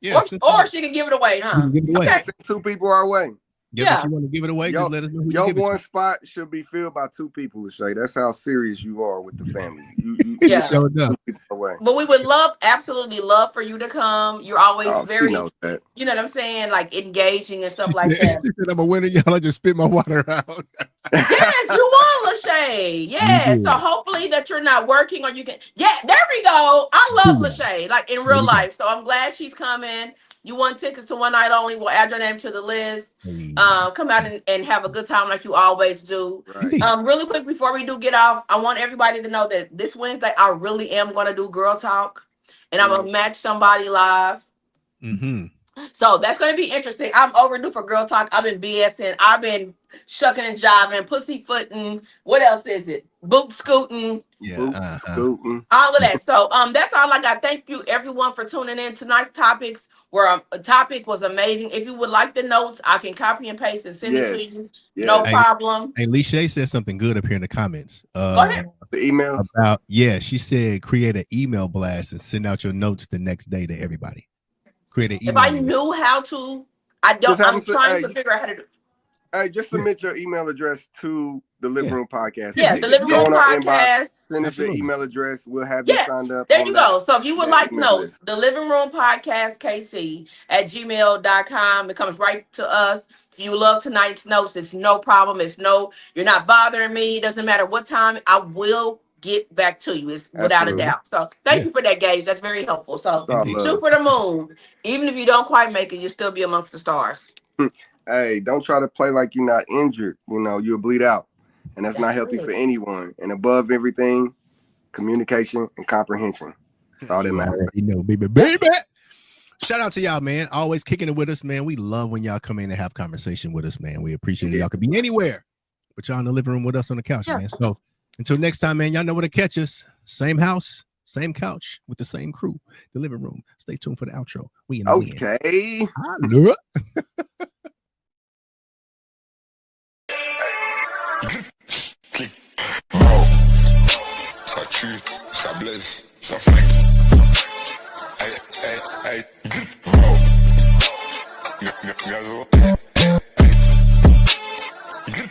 S2: Yeah.
S3: Or she can give it away, huh?
S2: Give it away.
S3: Okay.
S4: Send 2 people our way.
S2: If you want to give it away, just let us know who you
S4: Your
S2: give it
S4: one
S2: to.
S4: spot should be filled by 2 people, Lachey. That's how serious you are with the family. You
S3: Yeah.
S4: send 2 people away.
S3: But we would absolutely love for you to come. You're always very,
S4: knows that.
S3: you know what I'm saying, like engaging and stuff like that.
S2: She said, I'm a winner, y'all. I just spit my water out.
S3: Yes, you won, Lachey. Yeah. So hopefully that you're not working or you can. Yeah, there we go. I love Lachey, like in real life. So I'm glad she's coming. You won tickets to one night only. We'll add your name to the list. Come out and have a good time like you always do.
S4: Right.
S3: Really quick before we do get off, I want everybody to know that this Wednesday I really am going to do Girl Talk, and I'm gonna match somebody live. So that's going to be interesting. I'm overdue for Girl Talk. I've been BSing. I've been shucking and jiving, pussyfooting. What else is it? Boot scooting.
S2: Yeah.
S4: Scooting.
S3: All of that. So that's all I got. Thank you everyone for tuning in. Tonight's topics were a topic was amazing. If you would like the notes, I can copy and paste and send it to you.
S4: Yes.
S3: No problem.
S2: Hey, Lachey said something good up here in the comments.
S3: Go ahead.
S4: The email
S2: about she said create an email blast and send out your notes the next day to everybody. Create an email.
S3: If I knew how to, I'm trying to figure out how to do.
S4: Hey, just submit your email address to the Living Room Podcast.
S3: Yeah, the Living Room Podcast.
S4: Send us your email address. We'll have you signed up.
S3: There you go. So if you would like notes, the Living Room Podcast KC at gmail.com. It comes right to us. If you love tonight's notes, it's no problem. You're not bothering me. It doesn't matter what time. I will get back to you. It's without a doubt. So thank you for that, Gage. That's very helpful. So shoot for the moon. Even if you don't quite make it, you'll still be amongst the stars.
S4: Hey, don't try to play like you're not injured. You'll bleed out. And that's not healthy for anyone. And above everything, communication and comprehension. That's all that matters.
S2: Baby. Shout out to y'all, man. Always kicking it with us, man. We love when y'all come in and have conversation with us, man. We appreciate it. Y'all could be anywhere, but y'all in the living room with us on the couch, man. So until next time, man, y'all know where to catch us. Same house, same couch with the same crew. The living room. Stay tuned for the outro. We in the
S4: win.
S1: Ça tue, ça blesse, ça flingue. Hey, hey, hey.